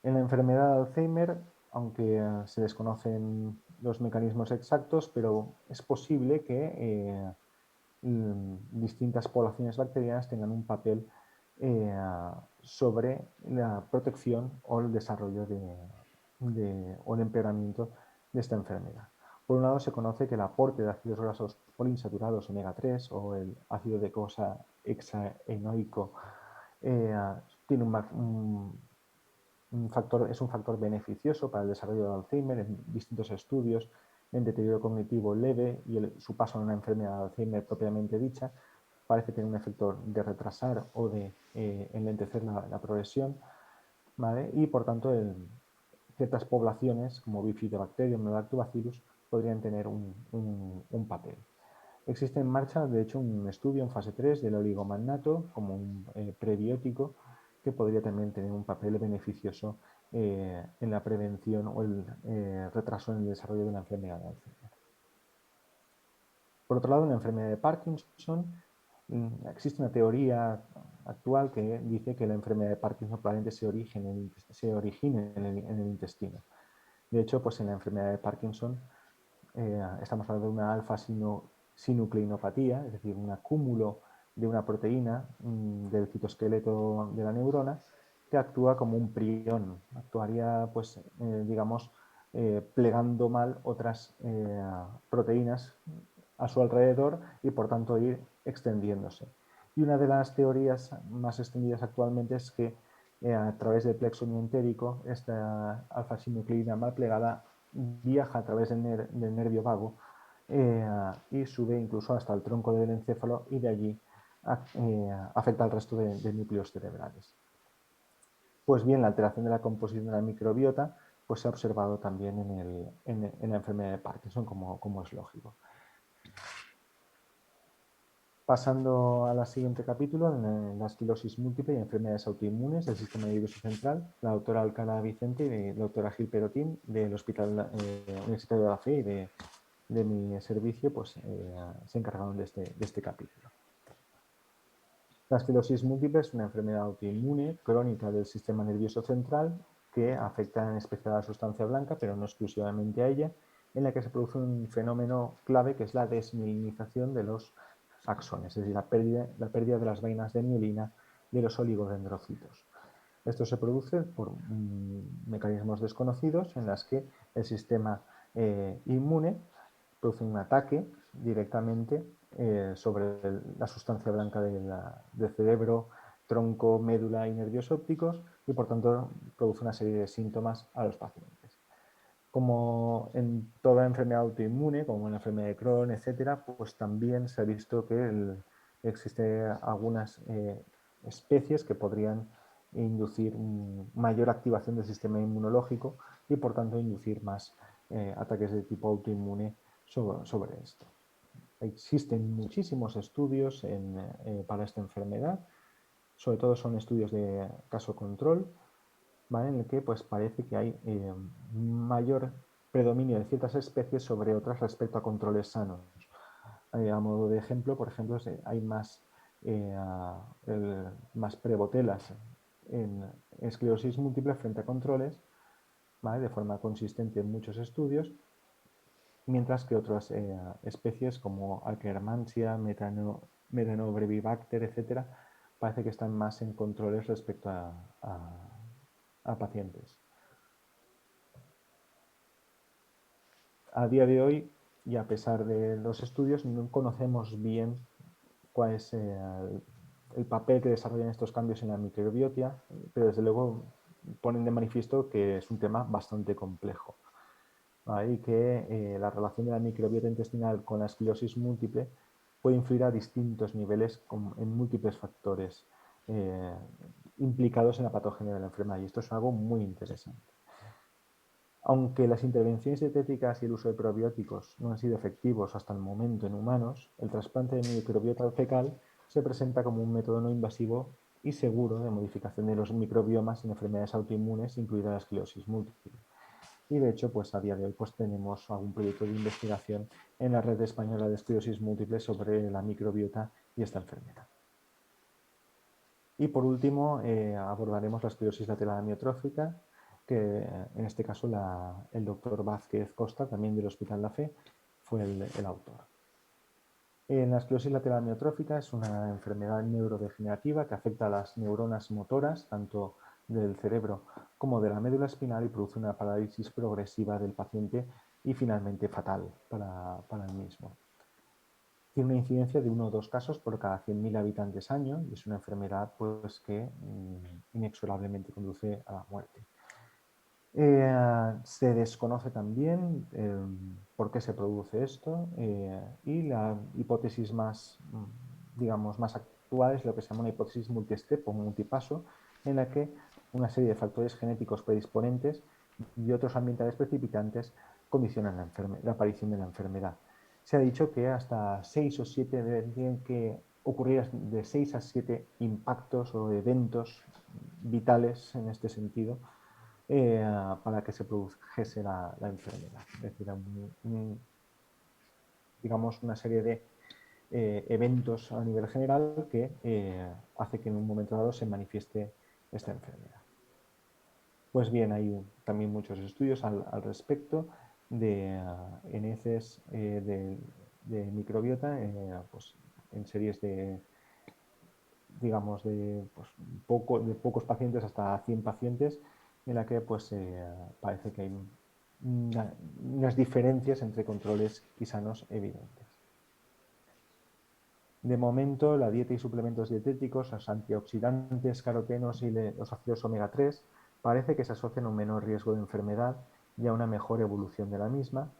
En la enfermedad de Alzheimer, aunque se desconocen los mecanismos exactos, pero es posible que distintas poblaciones bacterianas tengan un papel sobre la protección o el desarrollo o el empeoramiento de esta enfermedad. Por un lado, se conoce que el aporte de ácidos grasos poliinsaturados omega 3 o el ácido decosa hexaenoico tiene es un factor beneficioso para el desarrollo de Alzheimer en distintos estudios en deterioro cognitivo leve y su paso en una enfermedad de Alzheimer propiamente dicha parece tener un efecto de retrasar o de enlentecer la progresión, ¿vale? Y por tanto ciertas poblaciones como Bifidobacterium o Lactobacillus podrían tener un papel. Existe en marcha, de hecho, un estudio en fase 3 del oligomannato como un prebiótico que podría también tener un papel beneficioso en la prevención o el retraso en el desarrollo de la enfermedad de Alzheimer. Por otro lado, en la enfermedad de Parkinson existe una teoría actual que dice que la enfermedad de Parkinson probablemente se origine en el intestino. De hecho, pues en la enfermedad de Parkinson estamos hablando de una alfa-sinucleinopatía, es decir, un acúmulo de una proteína del citoesqueleto de la neurona que actúa como un prión, actuaría, pues, digamos, plegando mal otras proteínas a su alrededor y por tanto ir extendiéndose. Y una de las teorías más extendidas actualmente es que a través del plexo mientérico esta alfa-sinucleína mal plegada viaja a través del nervio vago y sube incluso hasta el tronco del encéfalo y de allí afecta al resto de núcleos cerebrales. Pues bien, la alteración de la composición de la microbiota pues se ha observado también en la enfermedad de Parkinson, como es lógico. Pasando al siguiente capítulo, en la esclerosis múltiple y enfermedades autoinmunes del sistema nervioso central, la doctora Alcalá Vicente y la doctora Gil Perotín del Hospital Universitario de la Fe y de mi servicio pues, se encargaron de este capítulo. La esclerosis múltiple es una enfermedad autoinmune crónica del sistema nervioso central que afecta en especial a la sustancia blanca, pero no exclusivamente a ella, en la que se produce un fenómeno clave que es la desmielinización de los axones, es decir, la pérdida de las vainas de mielina de los oligodendrocitos. Esto se produce por mecanismos desconocidos en las que el sistema inmune produce un ataque directamente sobre la sustancia blanca del cerebro, tronco, médula y nervios ópticos y por tanto produce una serie de síntomas a los pacientes. Como en toda enfermedad autoinmune, como en la enfermedad de Crohn, etcétera, pues también se ha visto que existen algunas especies que podrían inducir mayor activación del sistema inmunológico y por tanto inducir más ataques de tipo autoinmune sobre esto. Existen muchísimos estudios para esta enfermedad, sobre todo son estudios de caso control, ¿vale? En el que pues, parece que hay mayor predominio de ciertas especies sobre otras respecto a controles sanos. A modo de ejemplo, por ejemplo, hay más prebotelas en esclerosis múltiple frente a controles, ¿vale? De forma consistente en muchos estudios, mientras que otras especies como Akkermansia, Metanobrevibacter, etcétera, parece que están más en controles respecto a pacientes. A día de hoy, y a pesar de los estudios, no conocemos bien cuál es el papel que desarrollan estos cambios en la microbiota, pero desde luego ponen de manifiesto que es un tema bastante complejo. Y que la relación de la microbiota intestinal con la esclerosis múltiple puede influir a distintos niveles en múltiples factores implicados en la patogenia de la enfermedad. Y esto es algo muy interesante. Aunque las intervenciones dietéticas y el uso de probióticos no han sido efectivos hasta el momento en humanos, el trasplante de microbiota fecal se presenta como un método no invasivo y seguro de modificación de los microbiomas en enfermedades autoinmunes, incluida la esclerosis múltiple. Y de hecho, pues a día de hoy pues, tenemos algún proyecto de investigación en la Red Española de Esclerosis Múltiple sobre la microbiota y esta enfermedad. Y por último, abordaremos la esclerosis lateral amiotrófica, que en este caso el doctor Vázquez Costa, también del Hospital La Fe, fue el autor. La esclerosis lateral amiotrófica es una enfermedad neurodegenerativa que afecta a las neuronas motoras, tanto del cerebro como de la médula espinal, y produce una parálisis progresiva del paciente y finalmente fatal para el mismo. Tiene una incidencia de 1 o 2 casos por cada 100.000 habitantes año y es una enfermedad pues, que inexorablemente conduce a la muerte. Se desconoce también por qué se produce esto y la hipótesis más, digamos, más actual es lo que se llama una hipótesis multistep o multipaso, en la que una serie de factores genéticos predisponentes y otros ambientales precipitantes condicionan la aparición de la enfermedad. Se ha dicho que hasta 6 o 7 tienen que ocurrir de 6 a 7 impactos o eventos vitales en este sentido para que se produjese la enfermedad. Es decir, digamos una serie de eventos a nivel general que hace que en un momento dado se manifieste esta enfermedad. Pues bien, hay también muchos estudios al respecto en heces de microbiota, pues, en series de, digamos, de pocos pacientes hasta 100 pacientes, en la que pues, parece que hay unas diferencias entre controles y sanos evidentes. De momento, la dieta y suplementos dietéticos, los antioxidantes, carotenos y los ácidos omega 3 parece que se asocian a un menor riesgo de enfermedad y a una mejor evolución de la misma.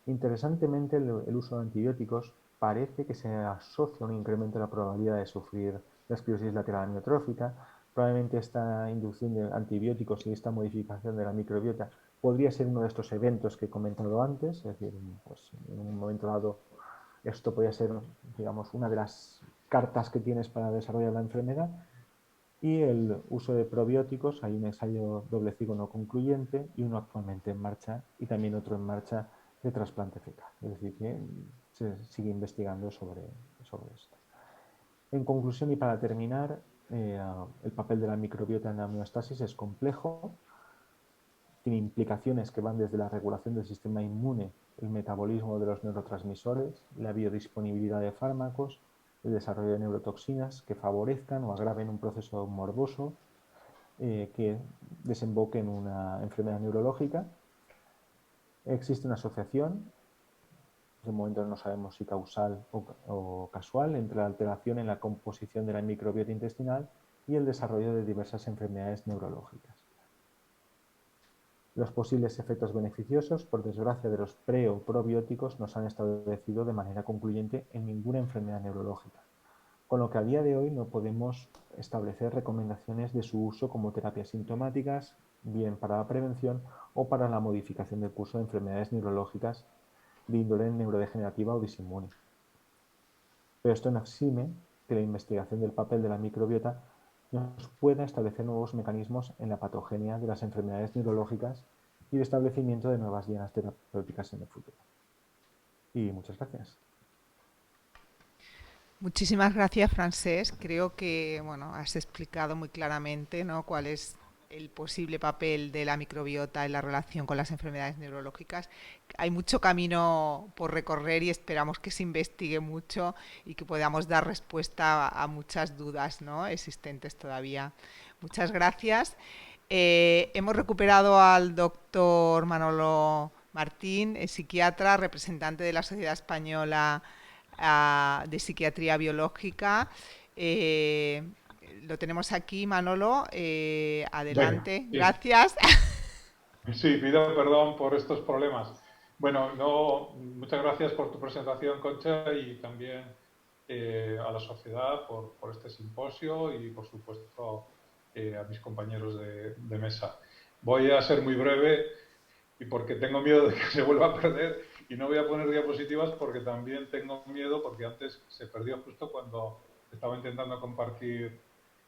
Interesantemente, el uso de antibióticos parece que se asocia un incremento en la probabilidad de sufrir la esclerosis lateral amiotrófica. Probablemente esta inducción de antibióticos y esta modificación de la microbiota podría ser uno de estos eventos que he comentado antes, es decir, pues en un momento dado esto podría ser, digamos, una de las cartas que tienes para desarrollar la enfermedad. Y el uso de probióticos, hay un ensayo doble ciego no concluyente y uno actualmente en marcha y también otro en marcha de trasplante fecal. Es decir, que se sigue investigando sobre esto. En conclusión y para terminar, el papel de la microbiota en la homeostasis es complejo, tiene implicaciones que van desde la regulación del sistema inmune, el metabolismo de los neurotransmisores, la biodisponibilidad de fármacos, el desarrollo de neurotoxinas que favorezcan o agraven un proceso morboso que desemboque en una enfermedad neurológica. Existe una asociación, de momento no sabemos si causal o casual, entre la alteración en la composición de la microbiota intestinal y el desarrollo de diversas enfermedades neurológicas. Los posibles efectos beneficiosos, por desgracia, de los pre o probióticos no se han establecido de manera concluyente en ninguna enfermedad neurológica, con lo que a día de hoy no podemos establecer recomendaciones de su uso como terapias sintomáticas, bien para la prevención o para la modificación del curso de enfermedades neurológicas de índole neurodegenerativa o disinmune. Pero esto no exime que la investigación del papel de la microbiota nos pueda establecer nuevos mecanismos en la patogenia de las enfermedades neurológicas y el establecimiento de nuevas dianas terapéuticas en el futuro. Y muchas gracias. Muchísimas gracias, Francesc. Creo que bueno, has explicado muy claramente, ¿no?, cuál es el posible papel de la microbiota en la relación con las enfermedades neurológicas. Hay mucho camino por recorrer y esperamos que se investigue mucho y que podamos dar respuesta a muchas dudas, ¿no?, existentes todavía. Muchas gracias. Hemos recuperado al doctor Manolo Martín, psiquiatra, representante de la Sociedad Española de Psiquiatría Biológica. Lo tenemos aquí, Manolo. Venga, Adelante, sí. gracias. Sí, pido perdón por estos problemas. Bueno, no, muchas gracias por tu presentación, Concha, y también a la sociedad por este simposio y, por supuesto, a mis compañeros de mesa. Voy a ser muy breve y porque tengo miedo de que se vuelva a perder y no voy a poner diapositivas porque también tengo miedo porque antes se perdió justo cuando estaba intentando compartir,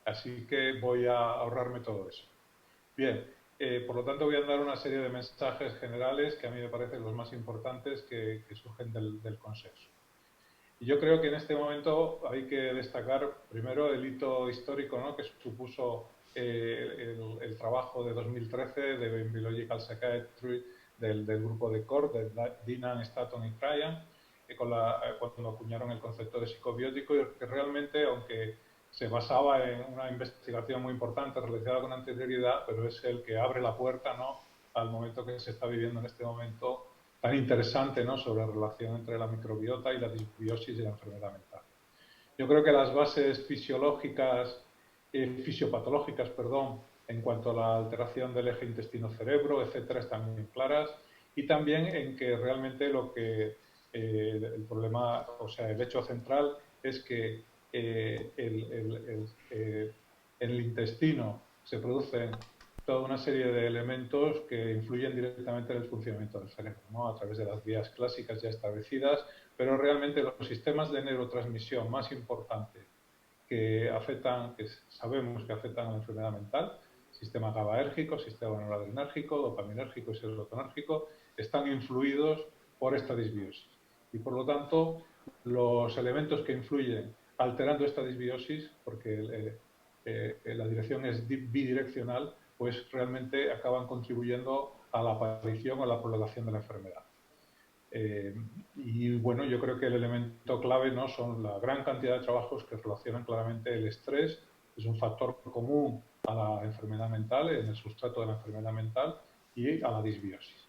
así que voy a ahorrarme todo eso. Bien, por lo tanto voy a dar una serie de mensajes generales que a mí me parecen los más importantes que surgen del consenso. Y yo creo que en este momento hay que destacar primero el hito histórico, ¿no?, que supuso el trabajo de 2013 de Biological Psychiatry del grupo de CORE, de Dinan, Statton y Tryan, cuando acuñaron el concepto de psicobiótico, y que realmente, aunque se basaba en una investigación muy importante realizada con anterioridad, pero es el que abre la puerta, ¿no?, al momento que se está viviendo en este momento tan interesante, ¿no?, sobre la relación entre la microbiota y la disbiosis y la enfermedad mental. Yo creo que las bases fisiopatológicas, en cuanto a la alteración del eje intestino-cerebro, etcétera, están bien claras, y también en que realmente el problema, o sea, el hecho central es que en el intestino se producen toda una serie de elementos que influyen directamente en el funcionamiento del cerebro, ¿no?, a través de las vías clásicas ya establecidas, pero realmente los sistemas de neurotransmisión más importantes que sabemos que afectan a la enfermedad mental, sistema GABAérgico, sistema noradrenérgico, dopaminérgico y serotonérgico, están influidos por esta disbiosis. Y por lo tanto, los elementos que influyen alterando esta disbiosis, porque la dirección es bidireccional, pues realmente acaban contribuyendo a la aparición o a la prolongación de la enfermedad. Y bueno, yo creo que el elemento clave, ¿no?, son la gran cantidad de trabajos que relacionan claramente el estrés, es un factor común a la enfermedad mental, en el sustrato de la enfermedad mental, y a la disbiosis.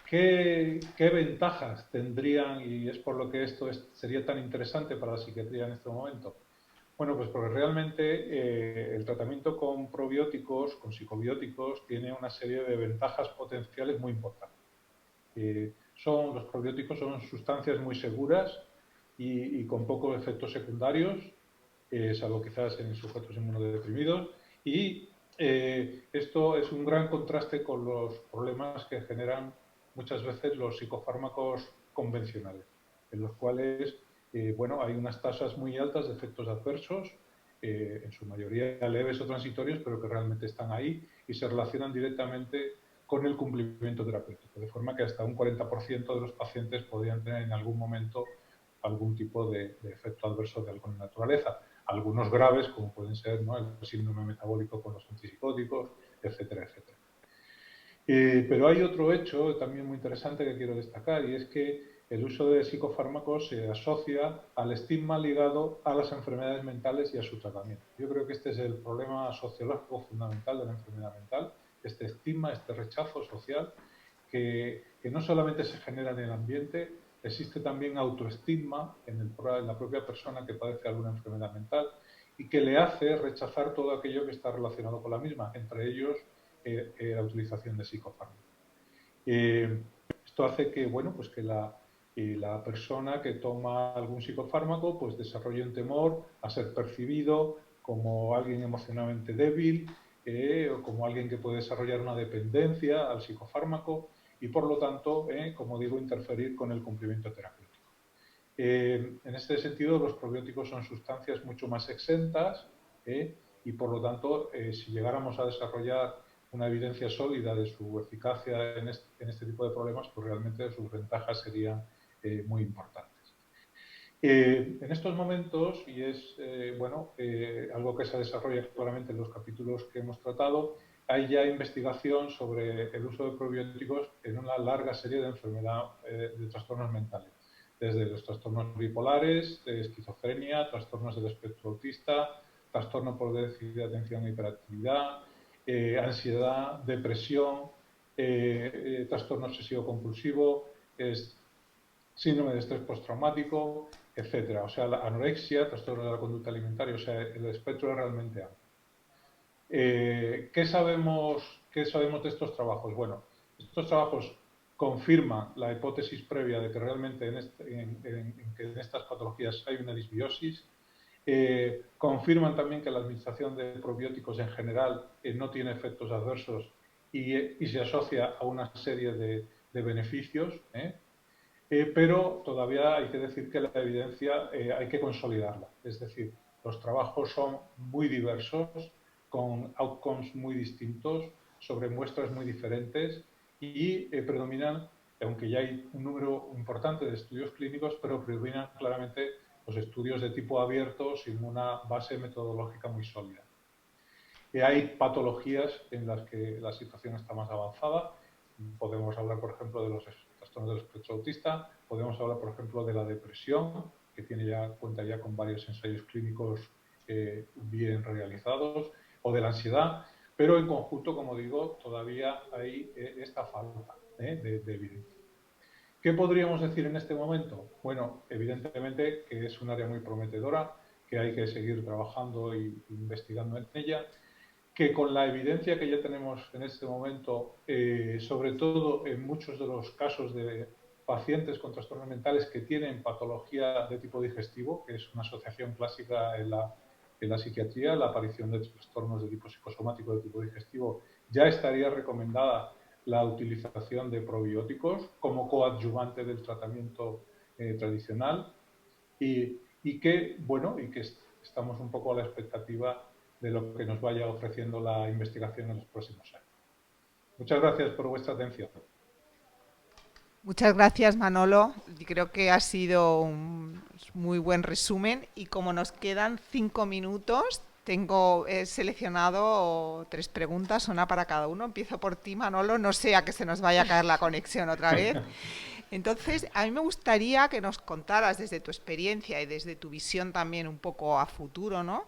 ¿Qué ventajas tendrían, y es por lo que esto sería tan interesante para la psiquiatría en este momento? Bueno, pues porque realmente el tratamiento con probióticos, con psicobióticos, tiene una serie de ventajas potenciales muy importantes. Los probióticos son sustancias muy seguras y con pocos efectos secundarios, salvo quizás en sujetos inmunodeprimidos. Y esto es un gran contraste con los problemas que generan muchas veces los psicofármacos convencionales, en los cuales bueno, hay unas tasas muy altas de efectos adversos, en su mayoría leves o transitorios, pero que realmente están ahí y se relacionan directamente con el cumplimiento terapéutico, de forma que hasta un 40% de los pacientes podrían tener en algún momento algún tipo de efecto adverso de alguna naturaleza. Algunos graves, como pueden ser, ¿no?, el síndrome metabólico con los antipsicóticos, etcétera, etcétera. Pero hay otro hecho también muy interesante que quiero destacar, y es que el uso de psicofármacos se asocia al estigma ligado a las enfermedades mentales y a su tratamiento. Yo creo que este es el problema sociológico fundamental de la enfermedad mental, este estigma, este rechazo social, que no solamente se genera en el ambiente, existe también autoestigma en la propia persona que padece alguna enfermedad mental y que le hace rechazar todo aquello que está relacionado con la misma, entre ellos la utilización de psicofármacos. Esto hace que, bueno, pues que la persona que toma algún psicofármaco pues desarrolle un temor a ser percibido como alguien emocionalmente débil, o como alguien que puede desarrollar una dependencia al psicofármaco y, por lo tanto, como digo, interferir con el cumplimiento terapéutico. En este sentido, los probióticos son sustancias mucho más exentas, y, por lo tanto, si llegáramos a desarrollar una evidencia sólida de su eficacia en este tipo de problemas, pues realmente sus ventajas serían muy importantes. En estos momentos, y es bueno, algo que se desarrolla claramente en los capítulos que hemos tratado, hay ya investigación sobre el uso de probióticos en una larga serie de enfermedades, de trastornos mentales, desde los trastornos bipolares, esquizofrenia, trastornos del espectro autista, trastorno por déficit de atención e hiperactividad, ansiedad, depresión, trastorno obsesivo-compulsivo, síndrome de estrés postraumático, etcétera. O sea, la anorexia, trastorno de la conducta alimentaria, o sea, el espectro es realmente amplio. ¿Qué sabemos de estos trabajos? Bueno, estos trabajos confirman la hipótesis previa de que realmente en estas patologías hay una disbiosis. Confirman también que la administración de probióticos en general no tiene efectos adversos y se asocia a una serie de beneficios, pero todavía hay que decir que la evidencia hay que consolidarla. Es decir, los trabajos son muy diversos, con outcomes muy distintos, sobre muestras muy diferentes y predominan, aunque ya hay un número importante de estudios clínicos, pero predominan claramente los estudios de tipo abierto sin una base metodológica muy sólida. Hay patologías en las que la situación está más avanzada. Podemos hablar, por ejemplo, de los trastornos del espectro autista. Podemos hablar, por ejemplo, de la depresión, que cuenta ya con varios ensayos clínicos bien realizados, o de la ansiedad. Pero en conjunto, como digo, todavía hay esta falta de evidencia. ¿Qué podríamos decir en este momento? Bueno, evidentemente que es un área muy prometedora, que hay que seguir trabajando e investigando en ella, que con la evidencia que ya tenemos en este momento, sobre todo en muchos de los casos de pacientes con trastornos mentales que tienen patología de tipo digestivo, que es una asociación clásica en la psiquiatría, la aparición de trastornos de tipo psicosomático de tipo digestivo, ya estaría recomendada la utilización de probióticos como coadyuvante del tratamiento tradicional y que estamos un poco a la expectativa de lo que nos vaya ofreciendo la investigación en los próximos años. Muchas gracias por vuestra atención. Muchas gracias, Manolo. Yo creo que ha sido un muy buen resumen y como nos quedan 5 minutos, he seleccionado 3 preguntas, una para cada uno. Empiezo por ti, Manolo, no sea que se nos vaya a caer la conexión otra vez. Entonces, a mí me gustaría que nos contaras desde tu experiencia y desde tu visión también un poco a futuro, ¿no?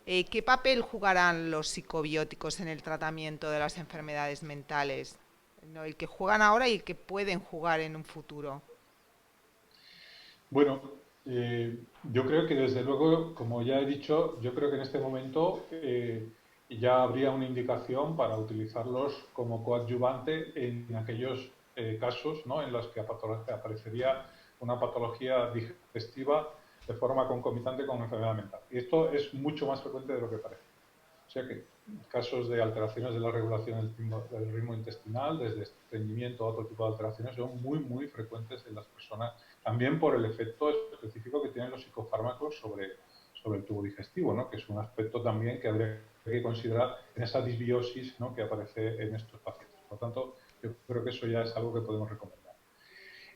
¿Qué papel jugarán los psicobióticos en el tratamiento de las enfermedades mentales? ¿No? El que juegan ahora y el que pueden jugar en un futuro. Bueno, yo creo que desde luego, como ya he dicho, yo creo que en este momento ya habría una indicación para utilizarlos como coadyuvante en aquellos casos, ¿no?, en los que aparecería una patología digestiva de forma concomitante con enfermedad mental. Y esto es mucho más frecuente de lo que parece. O sea que casos de alteraciones de la regulación del ritmo intestinal, desde estreñimiento a otro tipo de alteraciones, son muy, muy frecuentes en las personas, también por el efecto específico que tienen los psicofármacos sobre el tubo digestivo, ¿no? Que es un aspecto también que habría que considerar en esa disbiosis, ¿no? Que aparece en estos pacientes. Por lo tanto, yo creo que eso ya es algo que podemos recomendar.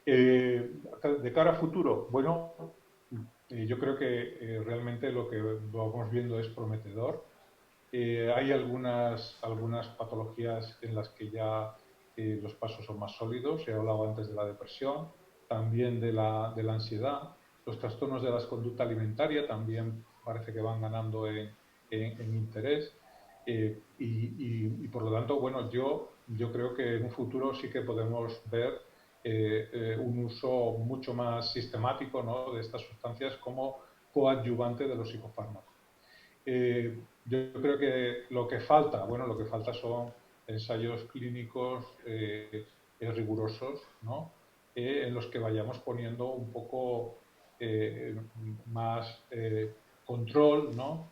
De cara a futuro, bueno, yo creo que realmente lo que vamos viendo es prometedor. Hay algunas patologías en las que ya los pasos son más sólidos. He hablado antes de la depresión, también de la ansiedad. Los trastornos de la conducta alimentaria también parece que van ganando en interés. Y por lo tanto, bueno, yo creo que en un futuro sí que podemos ver un uso mucho más sistemático, ¿no?, de estas sustancias como coadyuvante de los psicofármacos. Yo creo que lo que falta son ensayos clínicos rigurosos, ¿no? En los que vayamos poniendo un poco más control, ¿no?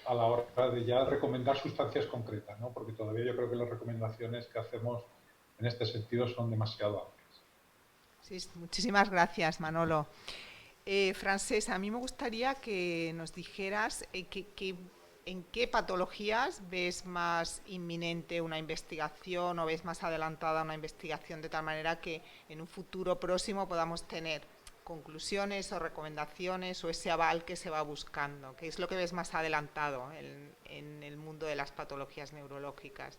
A la hora de ya recomendar sustancias concretas, ¿no? Porque todavía yo creo que las recomendaciones que hacemos en este sentido son demasiado amplias. Sí, muchísimas gracias, Manolo. Francés, a mí me gustaría que nos dijeras en qué patologías ves más inminente una investigación o ves más adelantada una investigación, de tal manera que en un futuro próximo podamos tener conclusiones o recomendaciones o ese aval que se va buscando. ¿Qué es lo que ves más adelantado en el mundo de las patologías neurológicas?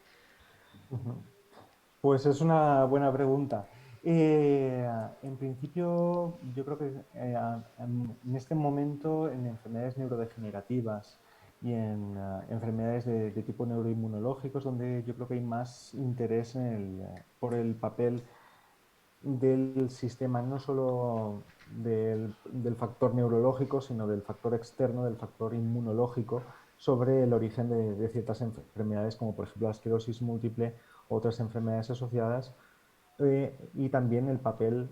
Pues es una buena pregunta. En principio, yo creo que en este momento en enfermedades neurodegenerativas y en enfermedades de tipo neuroinmunológico es donde yo creo que hay más interés por el papel del sistema, no solo del factor neurológico, sino del factor externo, del factor inmunológico, sobre el origen de ciertas enfermedades, como por ejemplo la esclerosis múltiple u otras enfermedades asociadas, y también el papel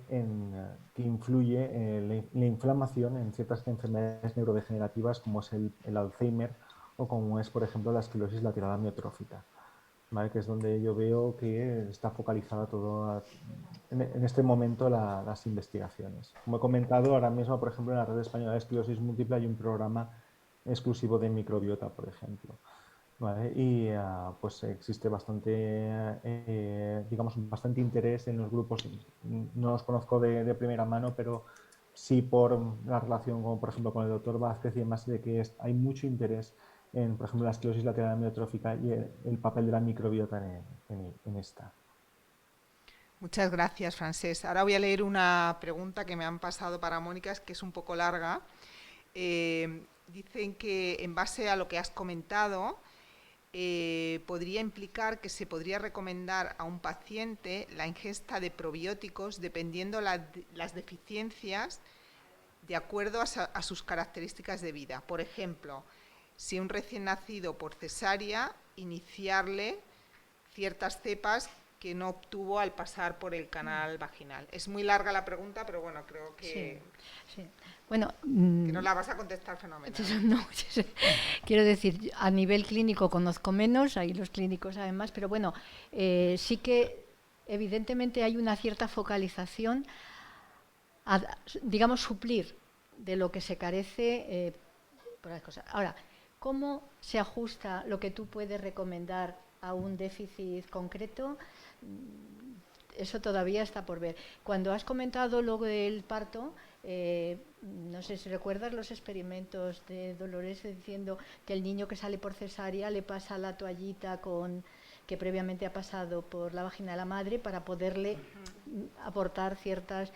que influye la inflamación en ciertas enfermedades neurodegenerativas, como es el Alzheimer o como es, por ejemplo, la esclerosis lateral amiotrófica. ¿Vale? Que es donde yo veo que está focalizada todo en este momento las investigaciones. Como he comentado, ahora mismo, por ejemplo, en la Red Española de Esclerosis Múltiple hay un programa exclusivo de microbiota, por ejemplo. ¿Vale? Y pues existe digamos, bastante interés en los grupos. No los conozco de primera mano, pero sí por la relación, como por ejemplo con el doctor Vázquez y demás, de que hay mucho interés en, por ejemplo, la esclerosis lateral amiotrófica y el papel de la microbiota en esta. Muchas gracias, Francés. Ahora voy a leer una pregunta que me han pasado para Mónica, que es un poco larga. Dicen que en base a lo que has comentado, podría implicar que se podría recomendar a un paciente la ingesta de probióticos dependiendo las deficiencias de acuerdo a sus características de vida. Por ejemplo, si un recién nacido por cesárea, iniciarle ciertas cepas que no obtuvo al pasar por el canal vaginal. Es muy larga la pregunta, pero bueno, creo que, sí. Bueno, que no la vas a contestar fenomenal. No, quiero decir, a nivel clínico conozco menos, ahí los clínicos saben más, pero bueno, sí que evidentemente hay una cierta focalización a, digamos, suplir de lo que se carece por las cosas. Ahora, ¿cómo se ajusta lo que tú puedes recomendar a un déficit concreto? Eso todavía está por ver. Cuando has comentado lo del parto, no sé si recuerdas los experimentos de Dolores diciendo que el niño que sale por cesárea le pasa la toallita que previamente ha pasado por la vagina de la madre para poderle aportar ciertas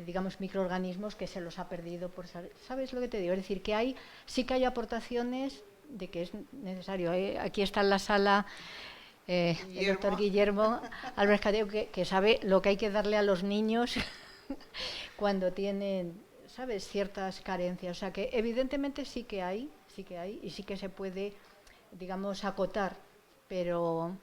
digamos, microorganismos que se los ha perdido por... ¿Sabes lo que te digo? Es decir, que sí que hay aportaciones de que es necesario. Aquí está en la sala el doctor Guillermo Álvarez Cadeo, que sabe lo que hay que darle a los niños cuando tienen, ¿sabes?, ciertas carencias. O sea que evidentemente sí que hay y sí que se puede, digamos, acotar, pero...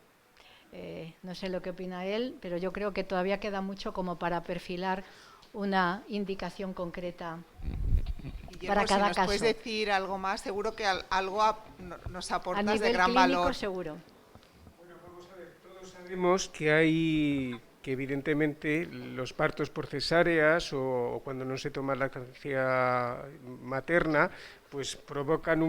no sé lo que opina él, pero yo creo que todavía queda mucho como para perfilar una indicación concreta Guillermo, para cada si nos caso. puedes decir algo más, seguro que algo nos A aportas de nivel gran clínico, valor. seguro. Todos sabemos que evidentemente los partos por cesáreas o cuando no se toma lactancia materna, pues provocan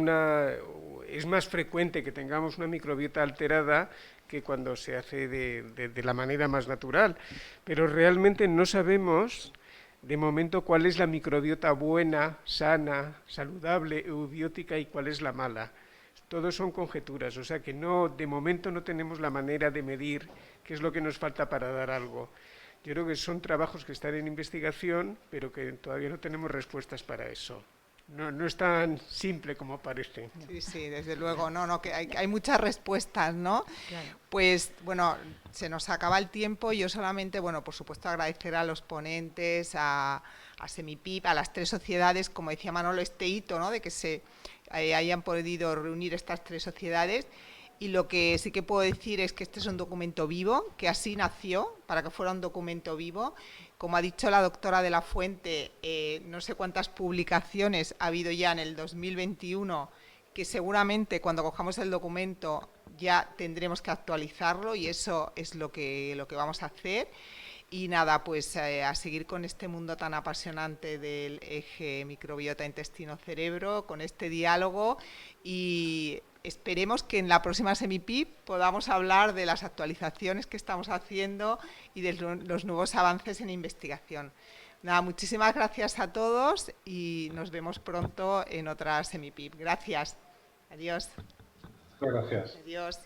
es más frecuente que tengamos una microbiota alterada que cuando se hace de la manera más natural. Pero realmente no sabemos de momento cuál es la microbiota buena, sana, saludable, eubiótica y cuál es la mala. Todos son conjeturas, o sea que de momento no tenemos la manera de medir qué es lo que nos falta para dar algo. Yo creo que son trabajos que están en investigación, pero que todavía no tenemos respuestas para eso. No es tan simple como parece. Sí, sí, desde luego, que hay muchas respuestas, ¿no? Claro. Pues bueno, se nos acaba el tiempo. Yo solamente, bueno, por supuesto agradecer a los ponentes, a Semipip, a las 3 sociedades, como decía Manolo, este hito, ¿no? De que se hayan podido reunir estas 3 sociedades. Y lo que sí que puedo decir es que este es un documento vivo, que así nació, para que fuera un documento vivo. Como ha dicho la doctora de la Fuente, no sé cuántas publicaciones ha habido ya en el 2021, que seguramente cuando cojamos el documento ya tendremos que actualizarlo, y eso es lo que vamos a hacer. Y nada, pues a seguir con este mundo tan apasionante del eje microbiota intestino-cerebro, con este diálogo, y esperemos que en la próxima Semipip podamos hablar de las actualizaciones que estamos haciendo y de los nuevos avances en investigación. Nada, muchísimas gracias a todos y nos vemos pronto en otra Semipip. Gracias. Adiós. Gracias. Adiós.